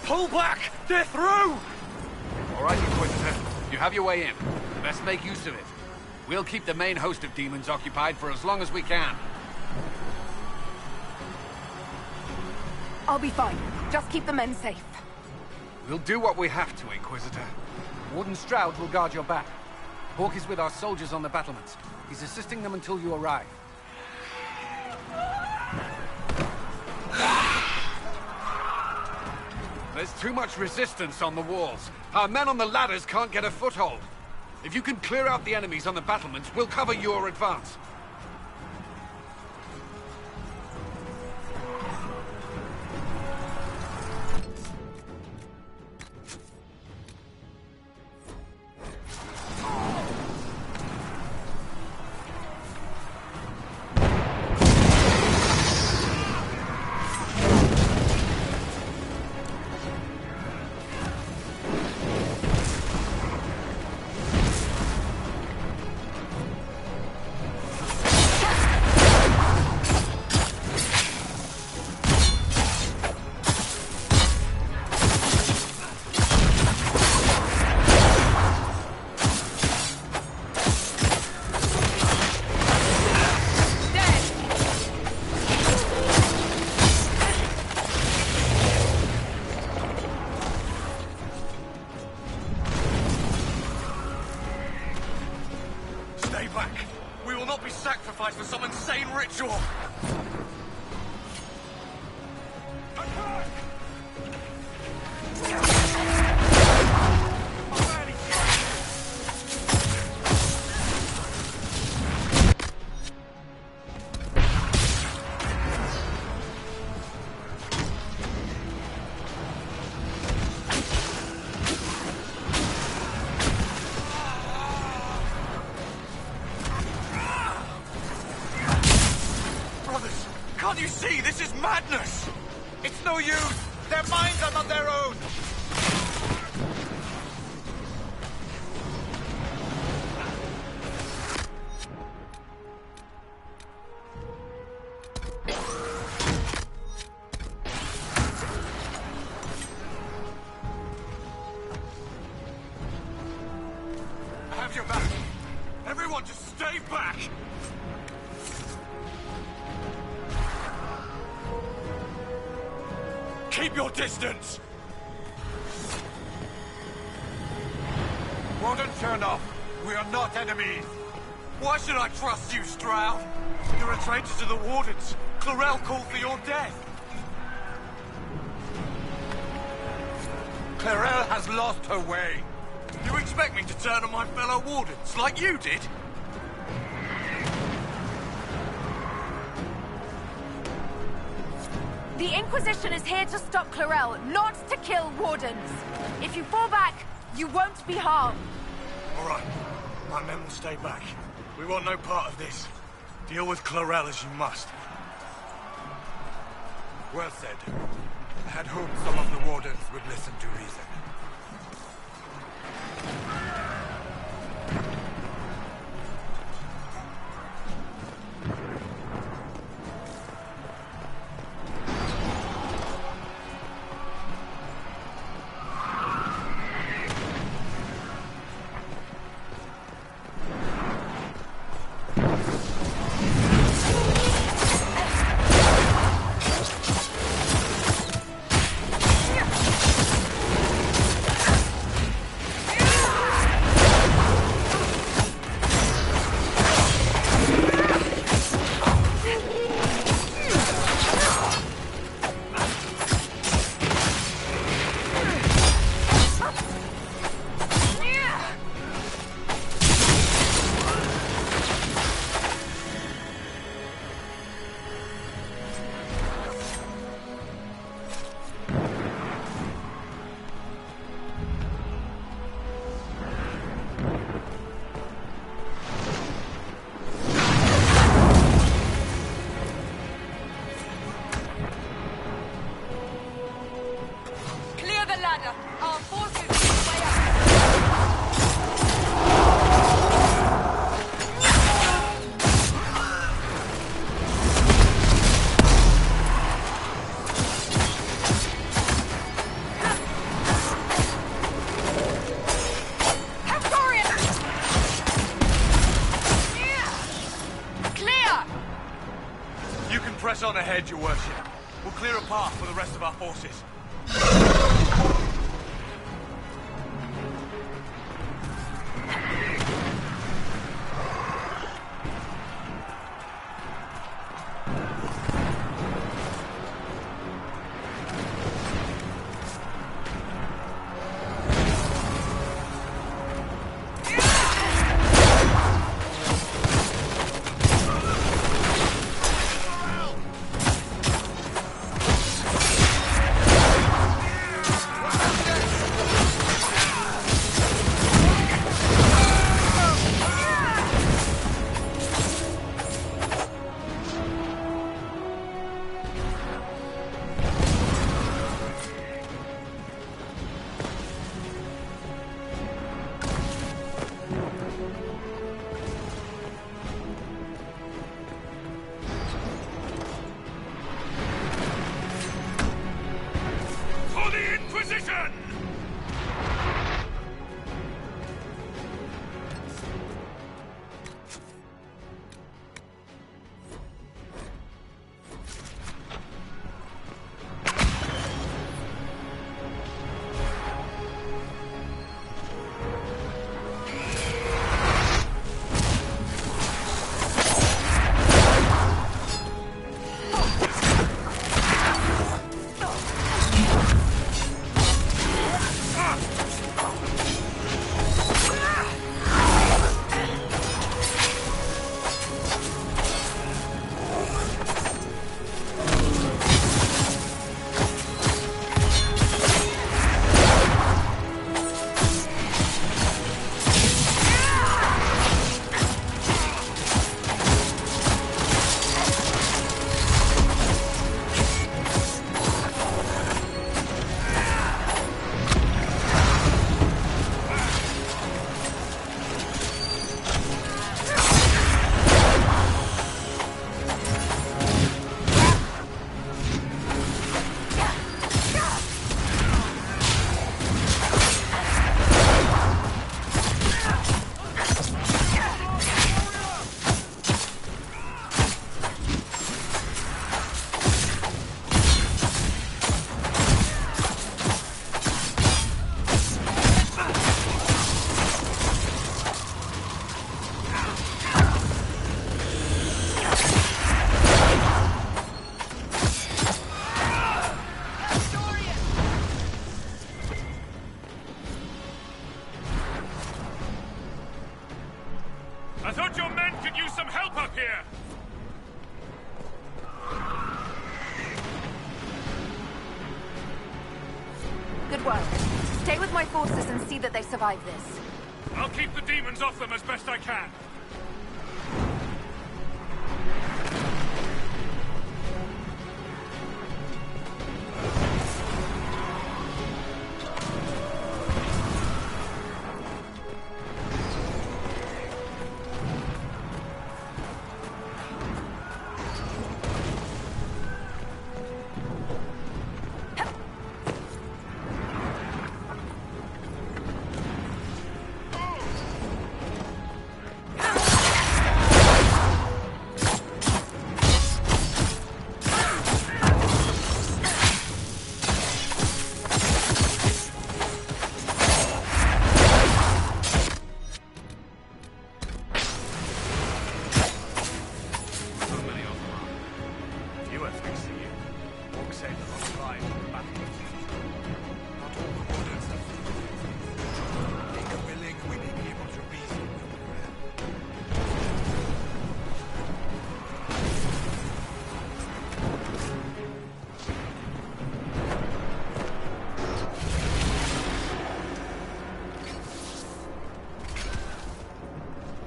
Pull back! They're through! All right, Inquisitor. You have your way in. Best make use of it. We'll keep the main host of demons occupied for as long as we can. I'll be fine. Just keep the men safe. We'll do what we have to, Inquisitor. Warden Stroud will guard your back. Hawk is with our soldiers on the battlements. He's assisting them until you arrive. There's too much resistance on the walls. Our men on the ladders can't get a foothold. If you can clear out the enemies on the battlements, we'll cover your advance. Can't you see? This is madness! It's no use! Their minds are not their own! I have your back. Everyone just stay back! Keep your distance! Warden Chernoff, we are not enemies. Why should I trust you, Stroud? You're a traitor to the Wardens. Clarel called for your death. Clarel has lost her way. You expect me to turn on my fellow Wardens, like you did? The Inquisition is here to stop Clarel, not to kill Wardens. If you fall back, you won't be harmed. All right. My men will stay back. We want no part of this. Deal with Clarel as you must. Well said. I had hoped some of the Wardens would listen to reason. Press on ahead, your worship. We'll clear a path for the rest of our forces. some help up here! Good work. Stay with my forces and see that they survive this. I'll keep the demons off them as best I can.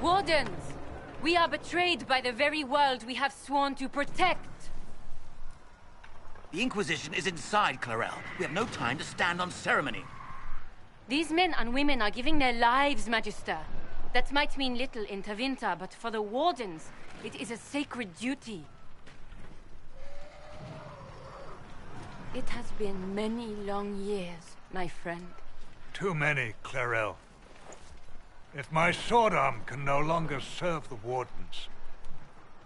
Wardens! We are betrayed by the very world we have sworn to protect! The Inquisition is inside, Clarel. We have no time to stand on ceremony. These men and women are giving their lives, Magister. That might mean little in Tevinter, but for the Wardens, it is a sacred duty. It has been many long years, my friend. Too many, Clarel. If my sword arm can no longer serve the Wardens,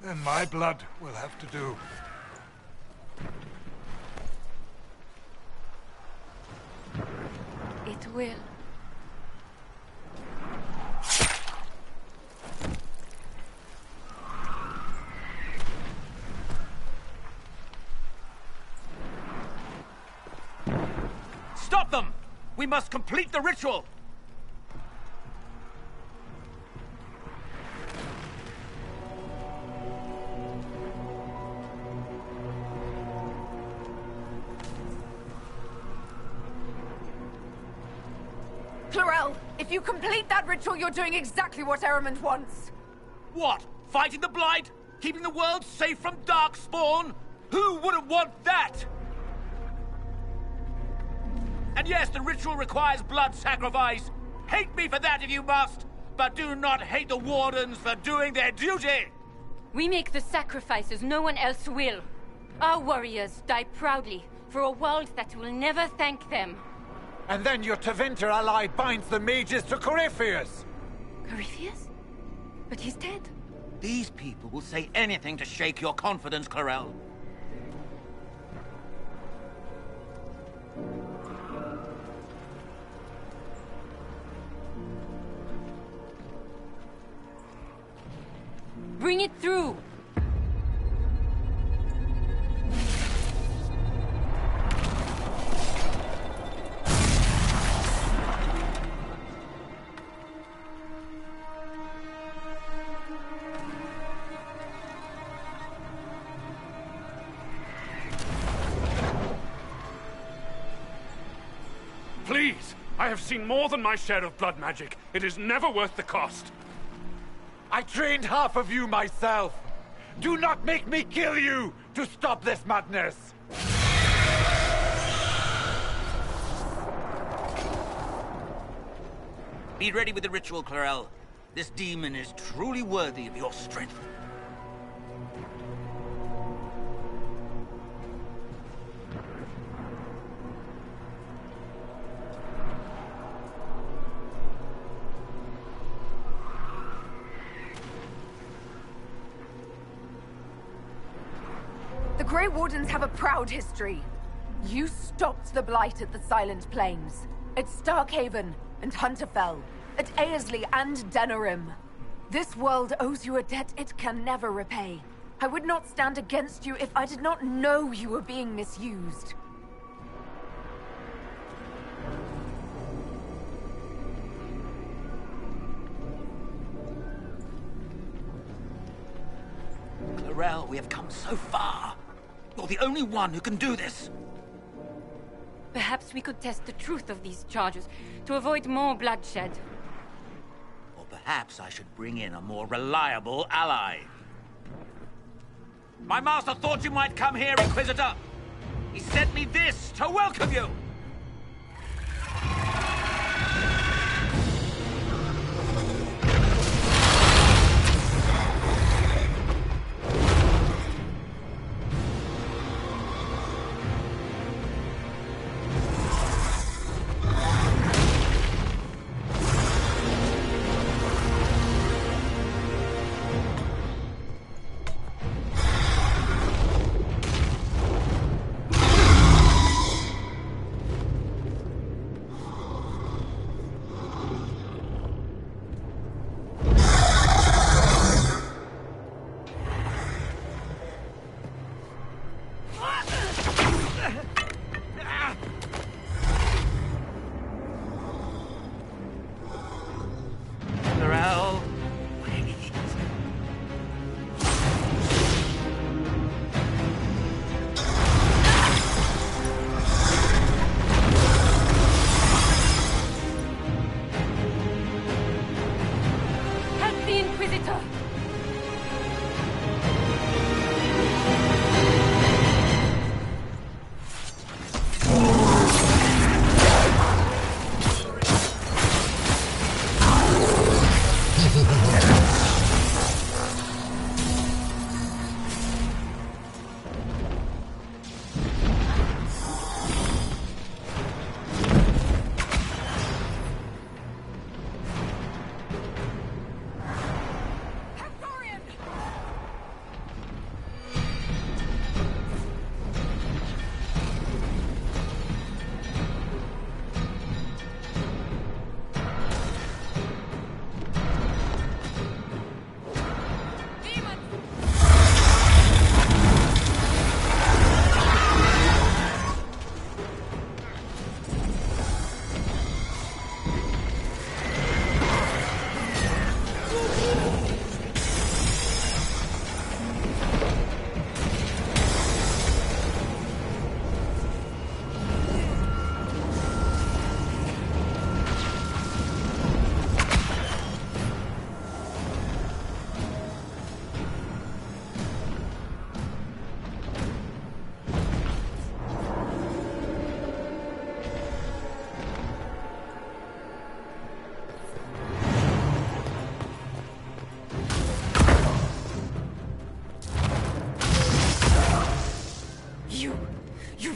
then my blood will have to do. It will. Stop them! We must complete the ritual! Clarel, if you complete that ritual, you're doing exactly what Ehrman wants. What? Fighting the Blight? Keeping the world safe from Darkspawn? Who wouldn't want that? And yes, the ritual requires blood sacrifice. Hate me for that if you must, but do not hate the Wardens for doing their duty! We make the sacrifices no one else will. Our warriors die proudly for a world that will never thank them. And then your Tevinter ally binds the mages to Corypheus! Corypheus? But he's dead. These people will say anything to shake your confidence, Clarel. Bring it through! Please! I have seen more than my share of blood magic. It is never worth the cost. I trained half of you myself. Do not make me kill you to stop this madness. Be ready with the ritual, Clarel. This demon is truly worthy of your strength. The Grey Wardens have a proud history. You stopped the Blight at the Silent Plains, at Starkhaven and Hunterfell, at Aesley and Denerim. This world owes you a debt it can never repay. I would not stand against you if I did not know you were being misused. Clarel, we have come so far. You're the only one who can do this. Perhaps we could test the truth of these charges to avoid more bloodshed. Or perhaps I should bring in a more reliable ally. My master thought you might come here, Inquisitor. He sent me this to welcome you.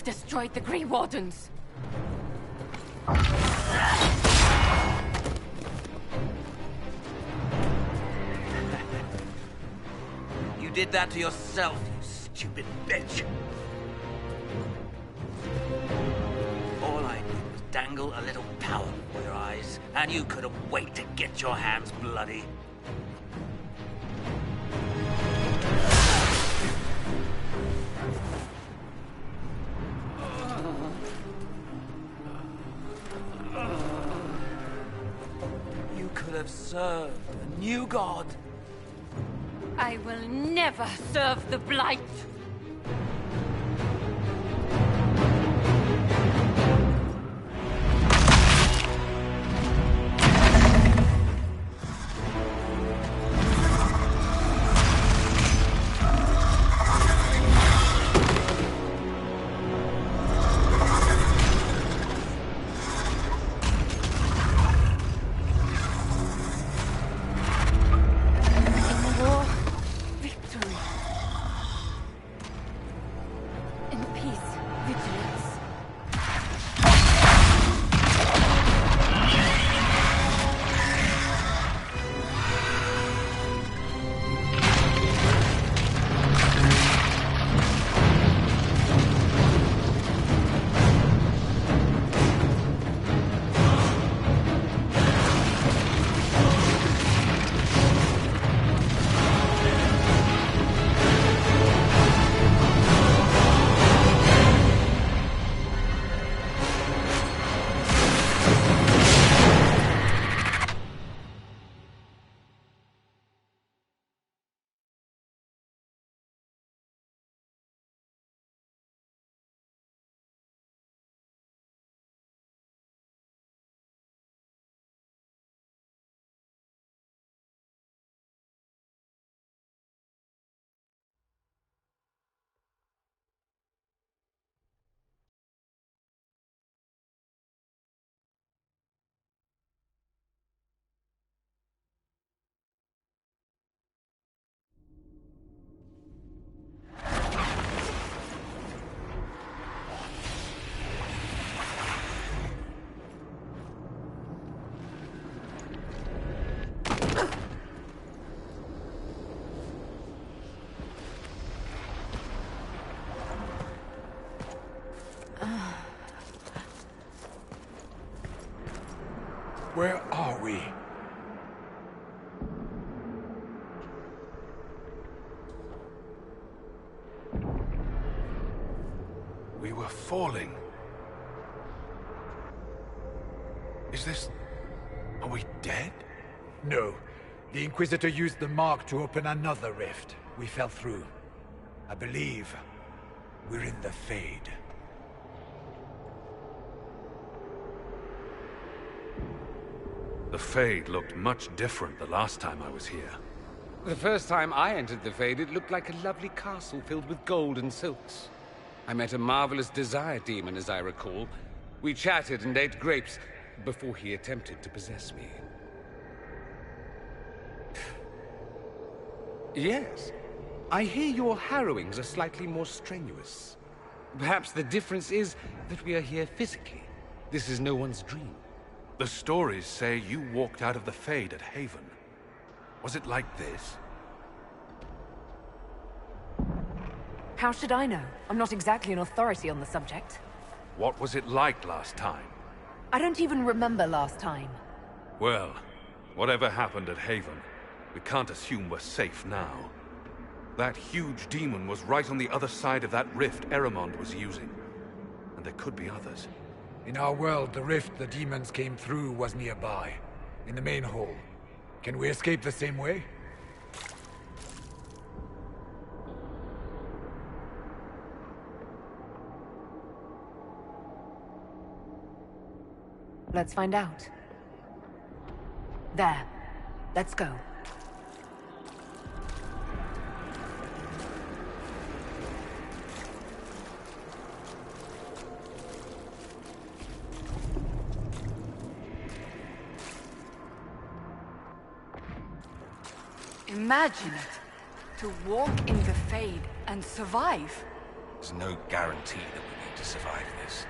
Destroyed the Grey Wardens. You did that to yourself, you stupid bitch. All I did was dangle a little power before your eyes, and you couldn't wait to get your hands bloody. Served a new god. I will never serve the Blight. Where are we? We were falling. Is this... Are we dead? No. The Inquisitor used the mark to open another rift. We fell through. I believe we're in the Fade. The Fade looked much different the last time I was here. The first time I entered the Fade, it looked like a lovely castle filled with gold and silks. I met a marvelous desire demon, as I recall. We chatted and ate grapes before he attempted to possess me. Yes, I hear your harrowings are slightly more strenuous. Perhaps the difference is that we are here physically. This is no one's dream. The stories say you walked out of the Fade at Haven. Was it like this? How should I know? I'm not exactly an authority on the subject. What was it like last time? I don't even remember last time. Well, whatever happened at Haven, we can't assume we're safe now. That huge demon was right on the other side of that rift Eramond was using. And there could be others. In our world, the rift the demons came through was nearby, in the main hall. Can we escape the same way? Let's find out. There. Let's go. Imagine it. To walk in the Fade and survive. There's no guarantee that we're going to survive this.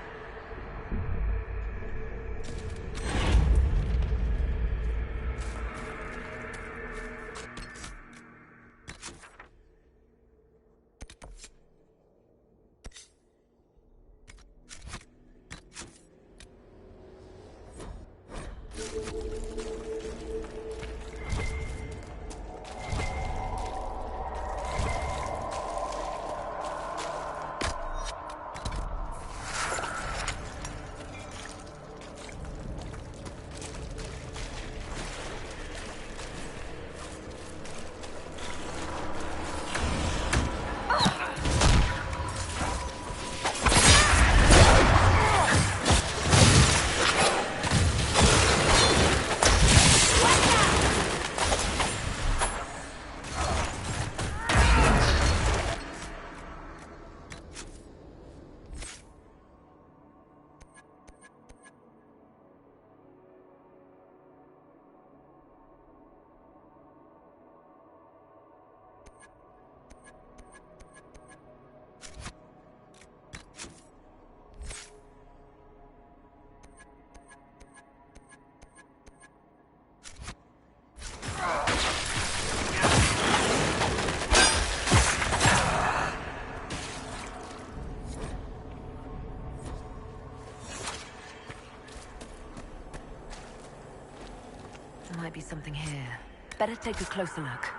There might be something here. Better take a closer look.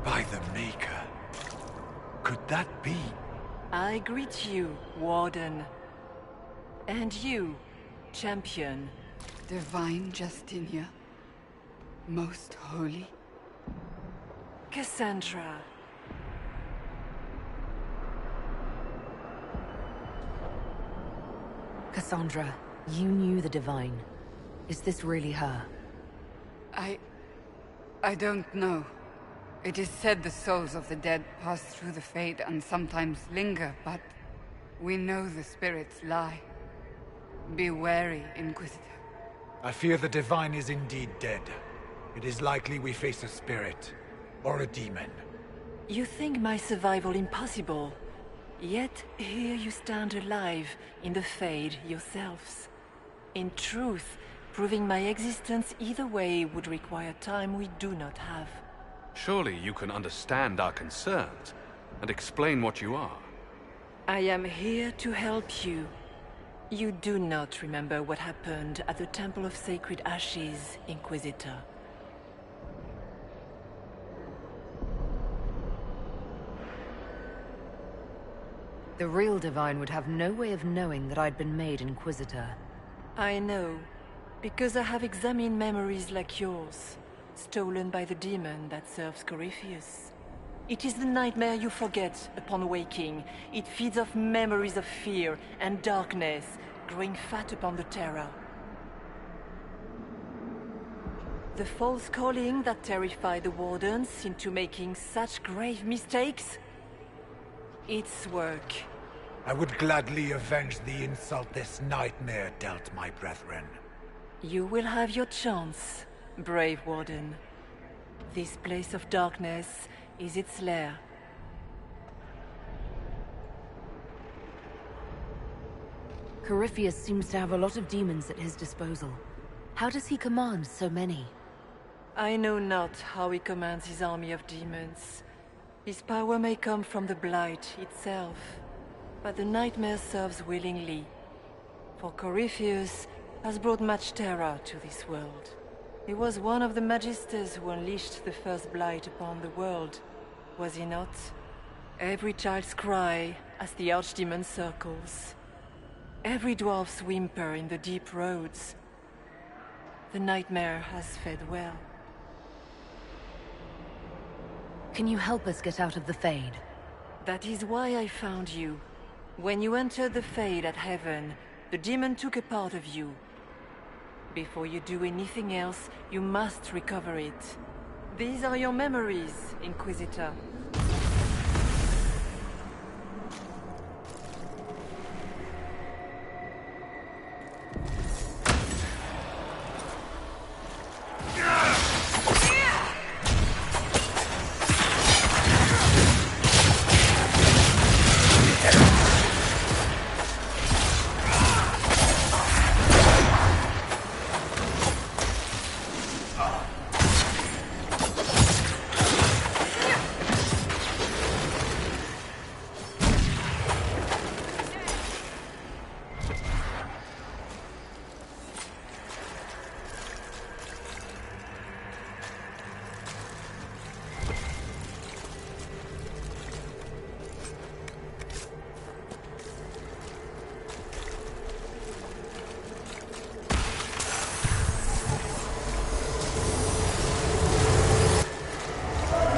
By the Maker. Could that be? I greet you, Warden. And you, Champion. Divine Justinia. Most holy. Cassandra. Cassandra, you knew the Divine. Is this really her? I don't know. It is said the souls of the dead pass through the Fade and sometimes linger, but we know the spirits lie. Be wary, Inquisitor. I fear the Divine is indeed dead. It is likely we face a spirit, or a demon. You think my survival impossible, yet here you stand alive in the Fade yourselves. In truth, proving my existence either way would require time we do not have. Surely you can understand our concerns and explain what you are. I am here to help you. You do not remember what happened at the Temple of Sacred Ashes, Inquisitor. The real Divine would have no way of knowing that I'd been made Inquisitor. I know, because I have examined memories like yours, stolen by the demon that serves Corypheus. It is the nightmare you forget upon waking. It feeds off memories of fear and darkness, growing fat upon the terror. The false calling that terrified the Wardens into making such grave mistakes? Its work. I would gladly avenge the insult this nightmare dealt my brethren. You will have your chance, brave Warden. This place of darkness is its lair. Corypheus seems to have a lot of demons at his disposal. How does he command so many? I know not how he commands his army of demons. His power may come from the Blight itself, but the nightmare serves willingly. For Corypheus has brought much terror to this world. He was one of the Magisters who unleashed the first Blight upon the world, was he not? Every child's cry as the Archdemon circles. Every dwarf's whimper in the deep roads. The nightmare has fed well. Can you help us get out of the Fade? That is why I found you. When you entered the Fade at Heaven, the demon took a part of you. Before you do anything else, you must recover it. These are your memories, Inquisitor.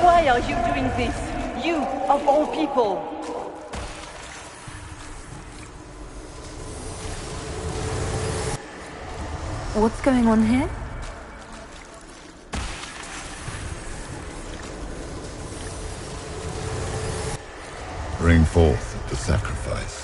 Why are you doing this? You, of all people! What's going on here? Bring forth the sacrifice.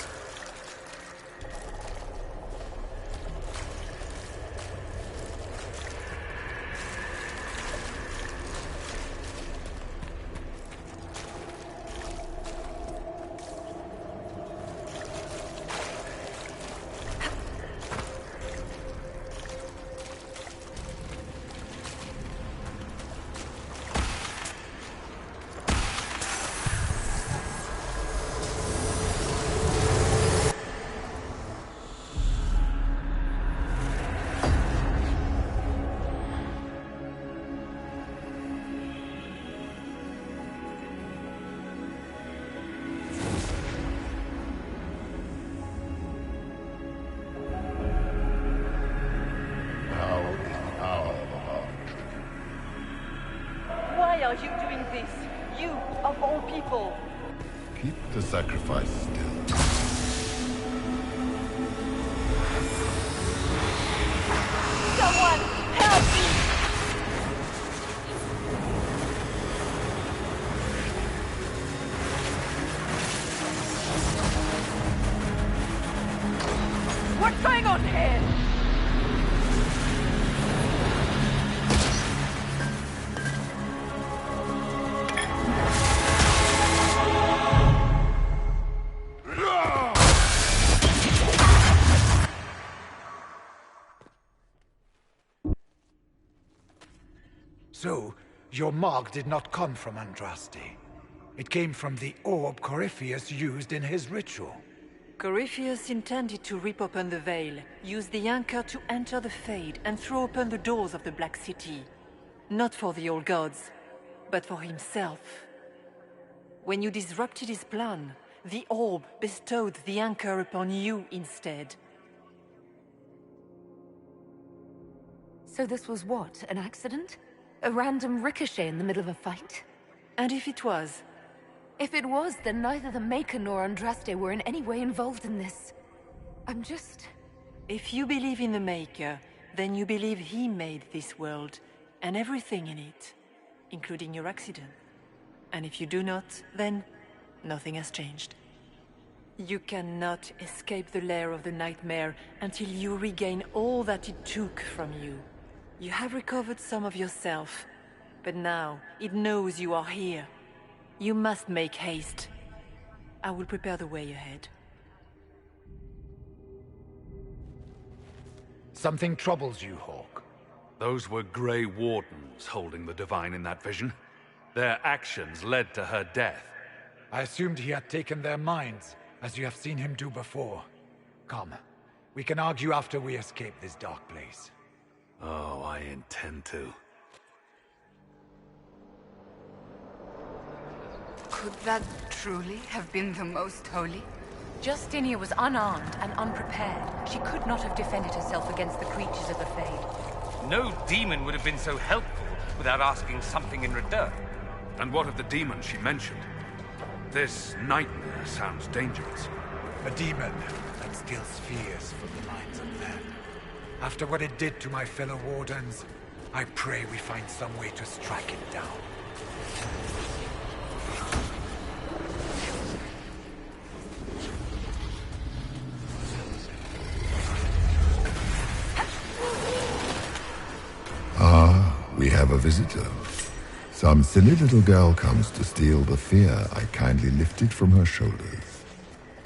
Why are you doing this? You, of all people! Keep the sacrifice still. on him! So, your mark did not come from Andraste. It came from the orb Corypheus used in his ritual. Corypheus intended to rip open the veil, use the anchor to enter the Fade, and throw open the doors of the Black City. Not for the old gods, but for himself. When you disrupted his plan, the orb bestowed the anchor upon you instead. So this was what, an accident? A random ricochet in the middle of a fight? And if it was? If it was, then neither the Maker nor Andraste were in any way involved in this. I'm just... If you believe in the Maker, then you believe he made this world, and everything in it, including your accident. And if you do not, then nothing has changed. You cannot escape the lair of the nightmare until you regain all that it took from you. You have recovered some of yourself, but now it knows you are here. You must make haste. I will prepare the way ahead. Something troubles you, Hawk. Those were Grey Wardens holding the Divine in that vision. Their actions led to her death. I assumed he had taken their minds, as you have seen him do before. Come, we can argue after we escape this dark place. Oh, I intend to. Could that truly have been the Most Holy? Justinia was unarmed and unprepared. She could not have defended herself against the creatures of the Fade. No demon would have been so helpful without asking something in return. And what of the demon she mentioned? This nightmare sounds dangerous. A demon that steals fears from the minds of men. After what it did to my fellow Wardens, I pray we find some way to strike it down. We have a visitor. Some silly little girl comes to steal the fear I kindly lifted from her shoulders.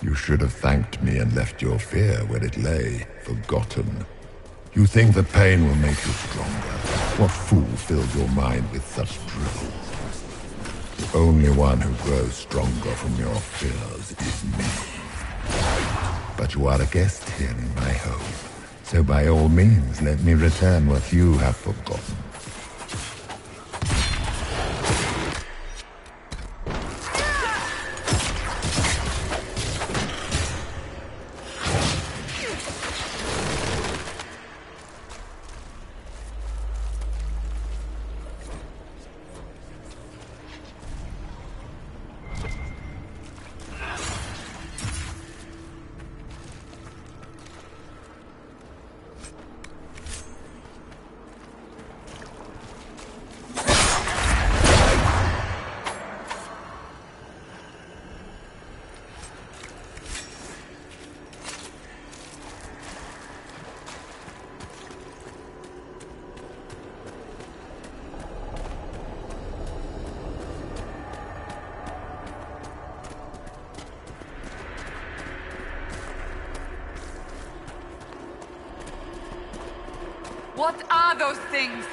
You should have thanked me and left your fear where it lay, forgotten. You think the pain will make you stronger? What fool filled your mind with such drivel? The only one who grows stronger from your fears is me. But you are a guest here in my home, so by all means let me return what you have forgotten. What are those things?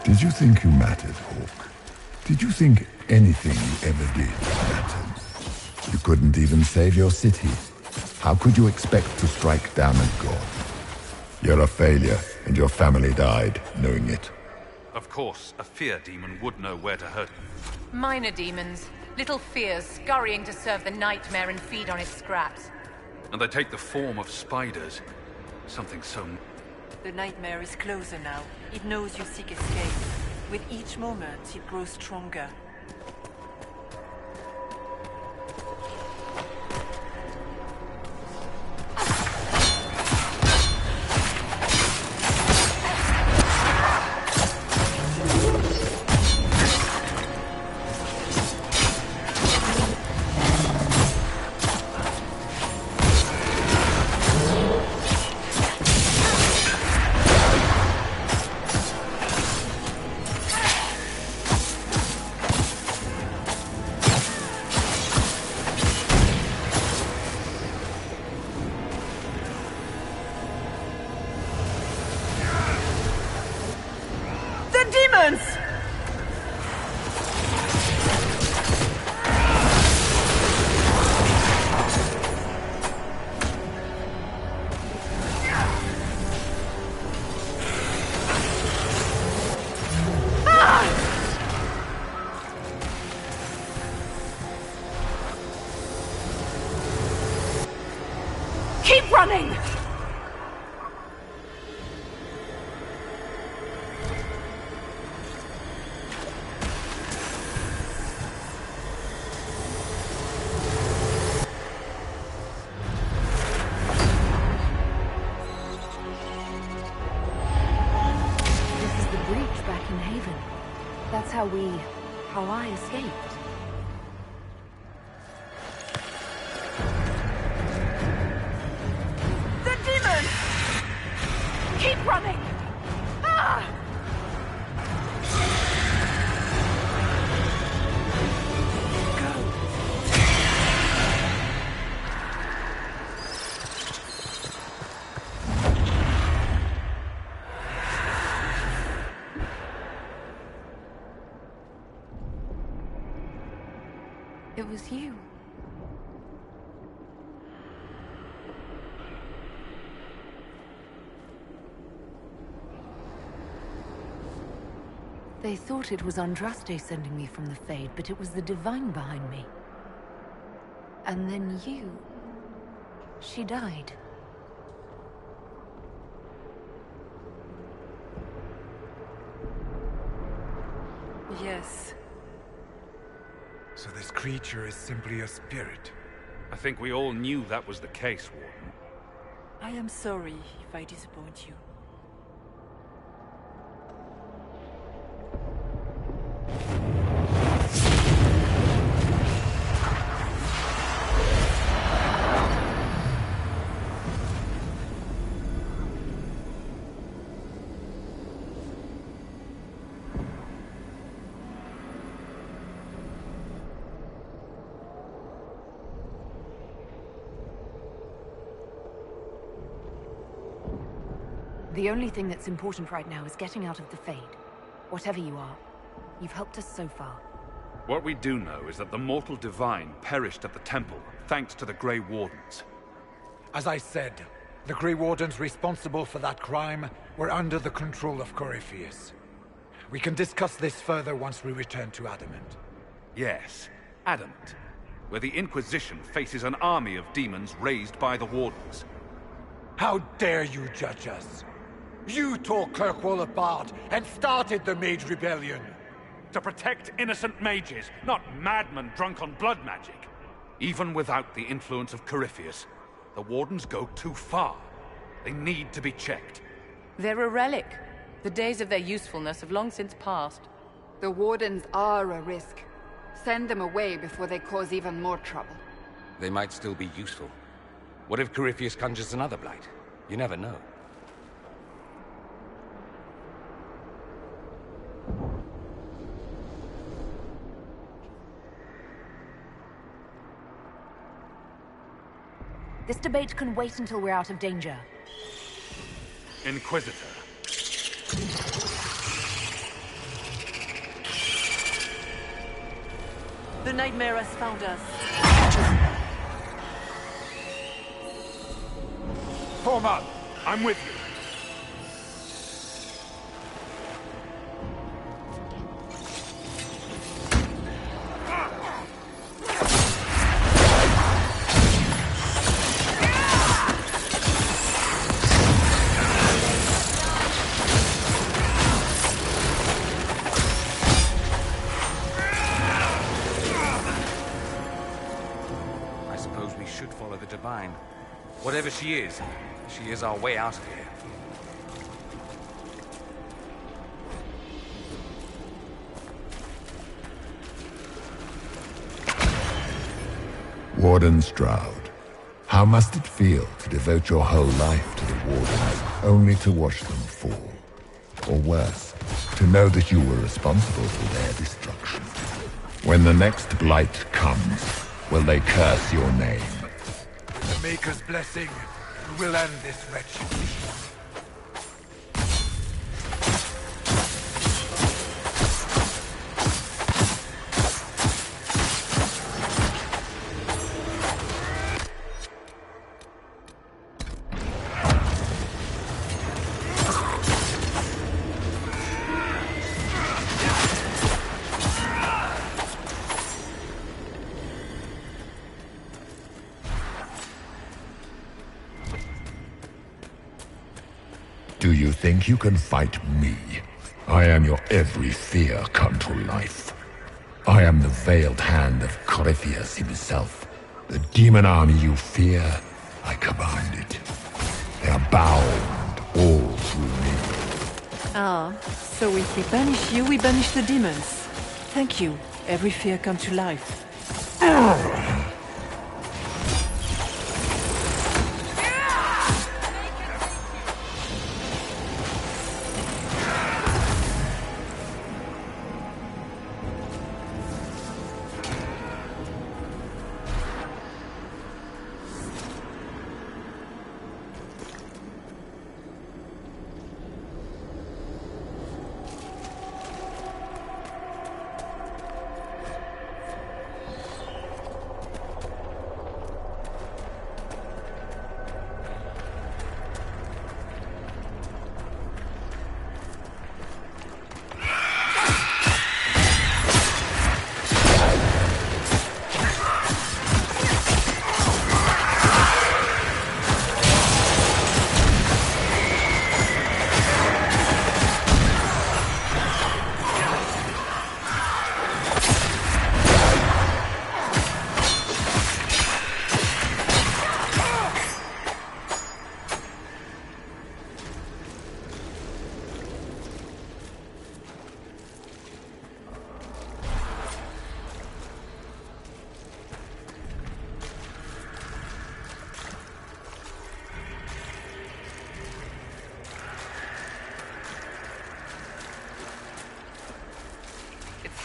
Did you think you mattered, Hawk? Did you think anything you ever did mattered? You couldn't even save your city. How could you expect to strike down a god? You're a failure, and your family died knowing it. Of course, a fear demon would know where to hurt you. Minor demons. Little fears scurrying to serve the nightmare and feed on its scraps. And they take the form of spiders. Something so... The nightmare is closer now. It knows you seek escape. With each moment, it grows stronger. Keep running! This is the breach back in Haven. That's how I escaped. Keep running! Ah! It was you. They thought it was Andraste sending me from the Fade, but it was the Divine behind me. And then you... She died. Yes. So this creature is simply a spirit? I think we all knew that was the case, Warden. I am sorry if I disappoint you. The only thing that's important right now is getting out of the Fade. Whatever you are, you've helped us so far. What we do know is that the mortal divine perished at the temple, thanks to the Grey Wardens. As I said, the Grey Wardens responsible for that crime were under the control of Corypheus. We can discuss this further once we return to Adamant. Yes, Adamant, where the Inquisition faces an army of demons raised by the Wardens. How dare you judge us? You tore Kirkwall apart and started the Mage Rebellion. To protect innocent mages, not madmen drunk on blood magic. Even without the influence of Corypheus, the Wardens go too far. They need to be checked. They're a relic. The days of their usefulness have long since passed. The Wardens are a risk. Send them away before they cause even more trouble. They might still be useful. What if Corypheus conjures another blight? You never know. This debate can wait until we're out of danger. Inquisitor. The nightmare has found us. Tormund, I'm with you. Whatever she is our way out of here. Warden Stroud, how must it feel to devote your whole life to the Wardens, only to watch them fall? Or worse, to know that you were responsible for their destruction. When the next blight comes, will they curse your name? The Maker's blessing will end this wretched deed. Do you think you can fight me? I am your every fear come to life. I am the veiled hand of Corypheus himself. The demon army you fear, I command it. They are bound all through me. Ah, so if we banish you, we banish the demons. Thank you. Every fear come to life.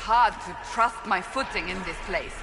Hard to trust my footing in this place.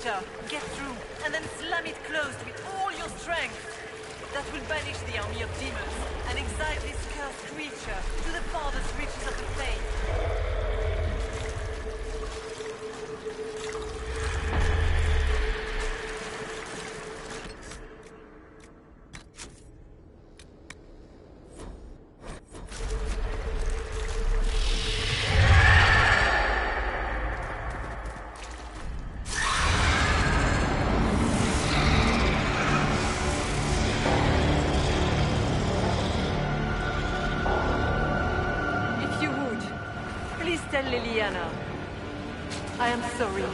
creature. Get through, and then slam it closed with all your strength. That will banish the army of demons and exile this cursed creature to the farthest reaches of the faith. Tell Liliana. I am sorry.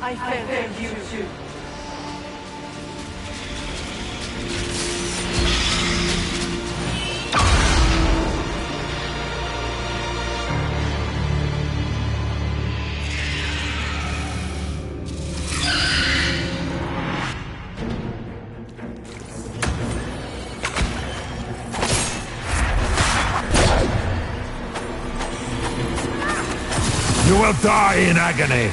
I failed you too. You will die in agony!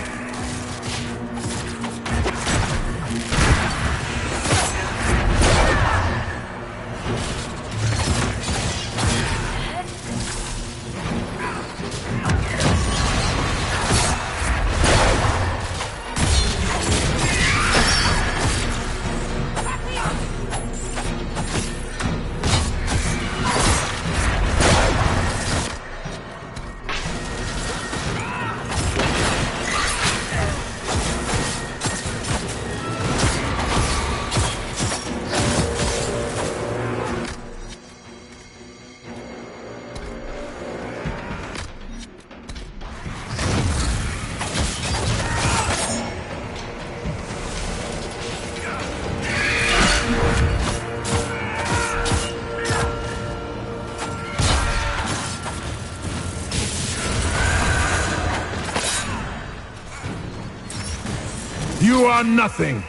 You are nothing!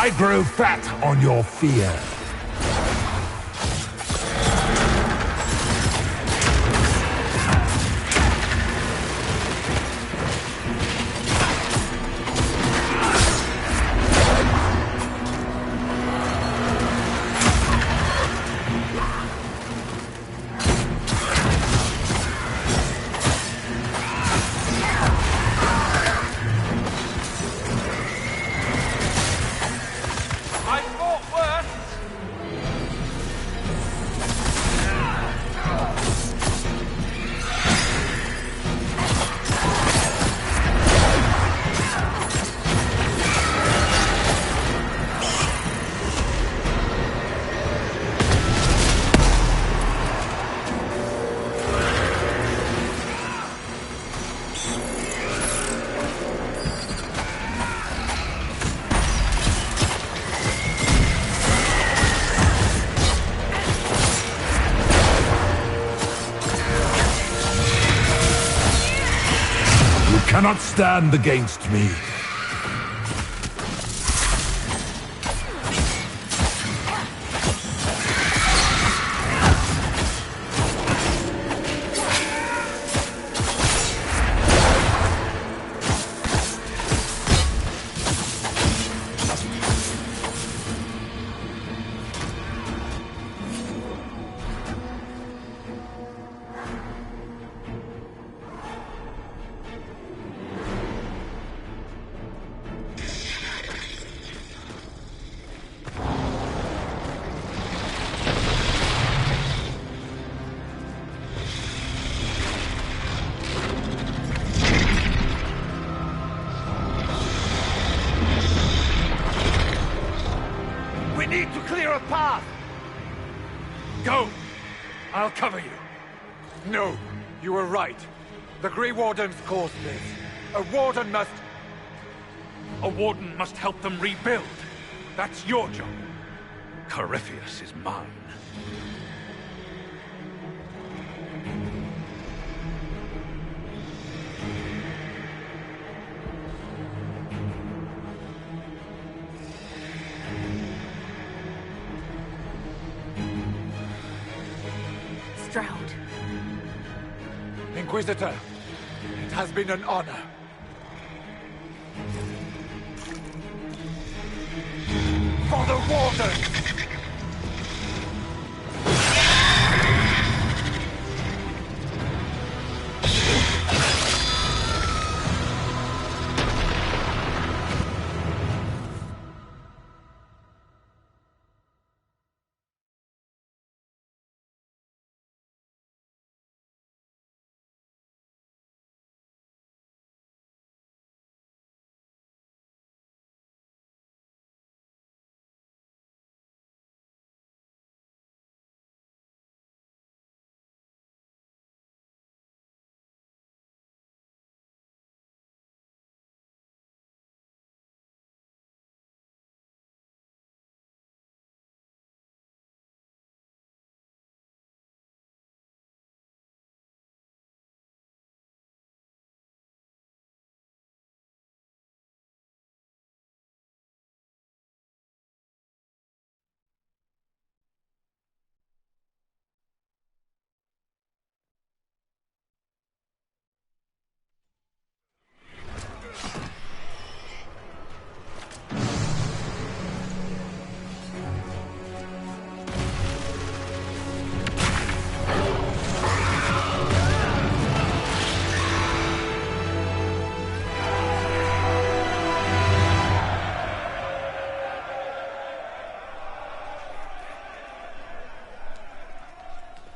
I grow fat on your fear. cannot stand against me. Go! I'll cover you. No, you were right. The Grey Wardens caused this. A warden must help them rebuild. That's your job. Corypheus is mine. Stroud. Inquisitor, it has been an honor. For the Warden!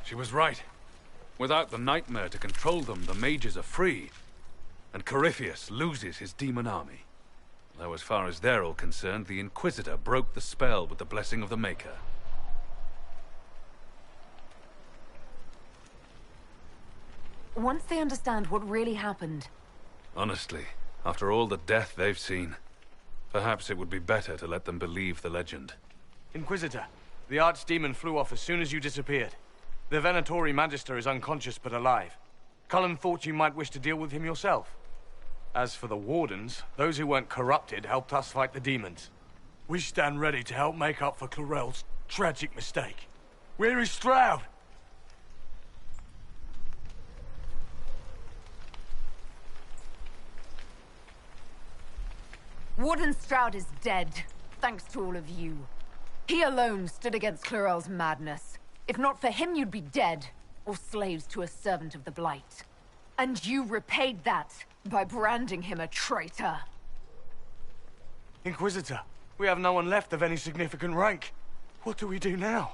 She was right. Without the nightmare to control them, the mages are free. And Corypheus loses his demon army. Though as far as they're all concerned, the Inquisitor broke the spell with the blessing of the Maker. Once they understand what really happened... Honestly, after all the death they've seen, perhaps it would be better to let them believe the legend. Inquisitor, the Archdemon flew off as soon as you disappeared. The Venatori Magister is unconscious but alive. Cullen thought you might wish to deal with him yourself. As for the Wardens, those who weren't corrupted helped us fight the demons. We stand ready to help make up for Clarel's tragic mistake. Where is Stroud? Warden Stroud is dead, thanks to all of you. He alone stood against Clarel's madness. If not for him, you'd be dead, or slaves to a servant of the Blight. And you repaid that by branding him a traitor. Inquisitor, we have no one left of any significant rank. What do we do now?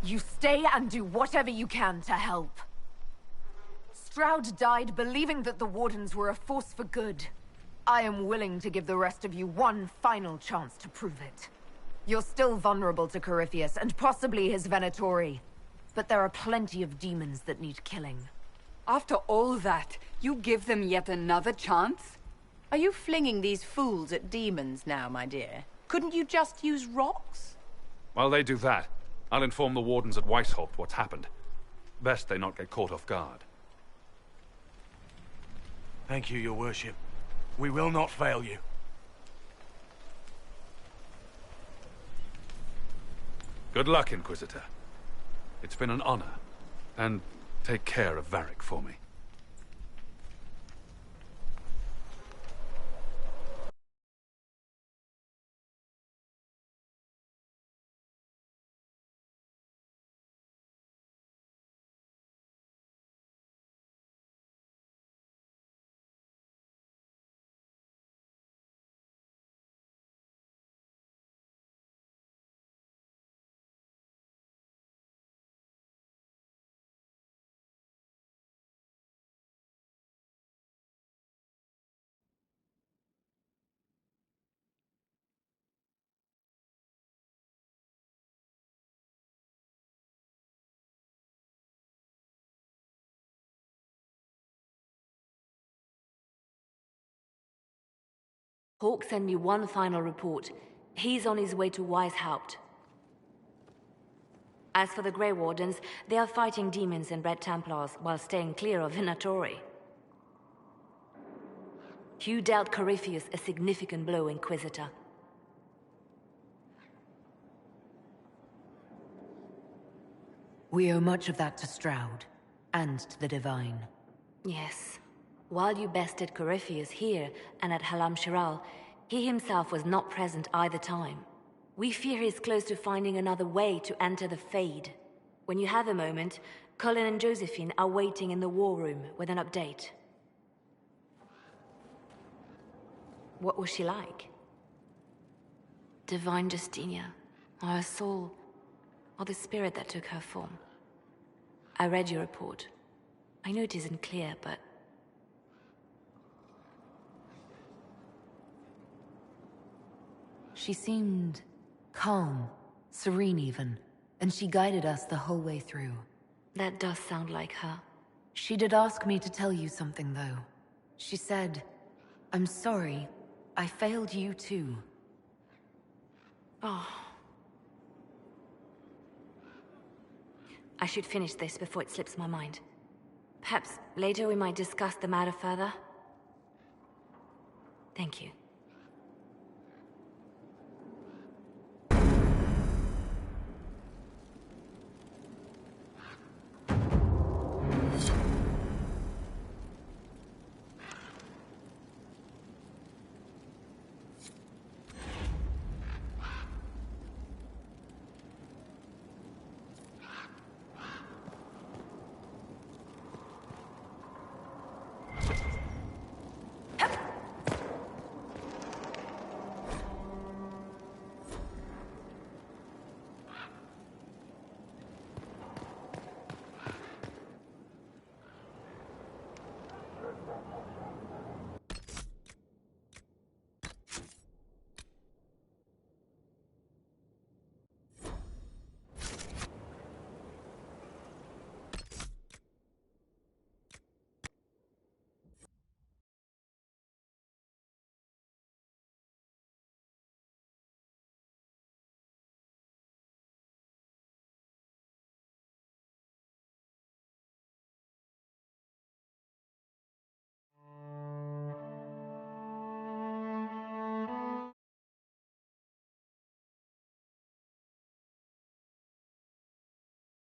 You stay and do whatever you can to help. Stroud died believing that the Wardens were a force for good. I am willing to give the rest of you one final chance to prove it. You're still vulnerable to Corypheus, and possibly his Venatori. But there are plenty of demons that need killing. After all that, you give them yet another chance? Are you flinging these fools at demons now, my dear? Couldn't you just use rocks? While they do that, I'll inform the wardens at Weishaupt what's happened. Best they not get caught off guard. Thank you, your worship. We will not fail you. Good luck, Inquisitor. It's been an honor. And take care of Varric for me. Hawk sent me one final report. He's on his way to Weishaupt. As for the Grey Wardens, they are fighting demons and Red Templars while staying clear of Venatori. You dealt Corypheus a significant blow, Inquisitor. We owe much of that to Stroud, and to the Divine. Yes. While you bested Corypheus here and at Halam Shiral, he himself was not present either time. We fear he's close to finding another way to enter the Fade. When you have a moment, Colin and Josephine are waiting in the war room with an update. What was she like? Divine Justinia, or her soul, or the spirit that took her form. I read your report. I know it isn't clear, but... She seemed calm, serene even, and she guided us the whole way through. That does sound like her. She did ask me to tell you something, though. She said, "I'm sorry, I failed you too." Oh. I should finish this before it slips my mind. Perhaps later we might discuss the matter further. Thank you.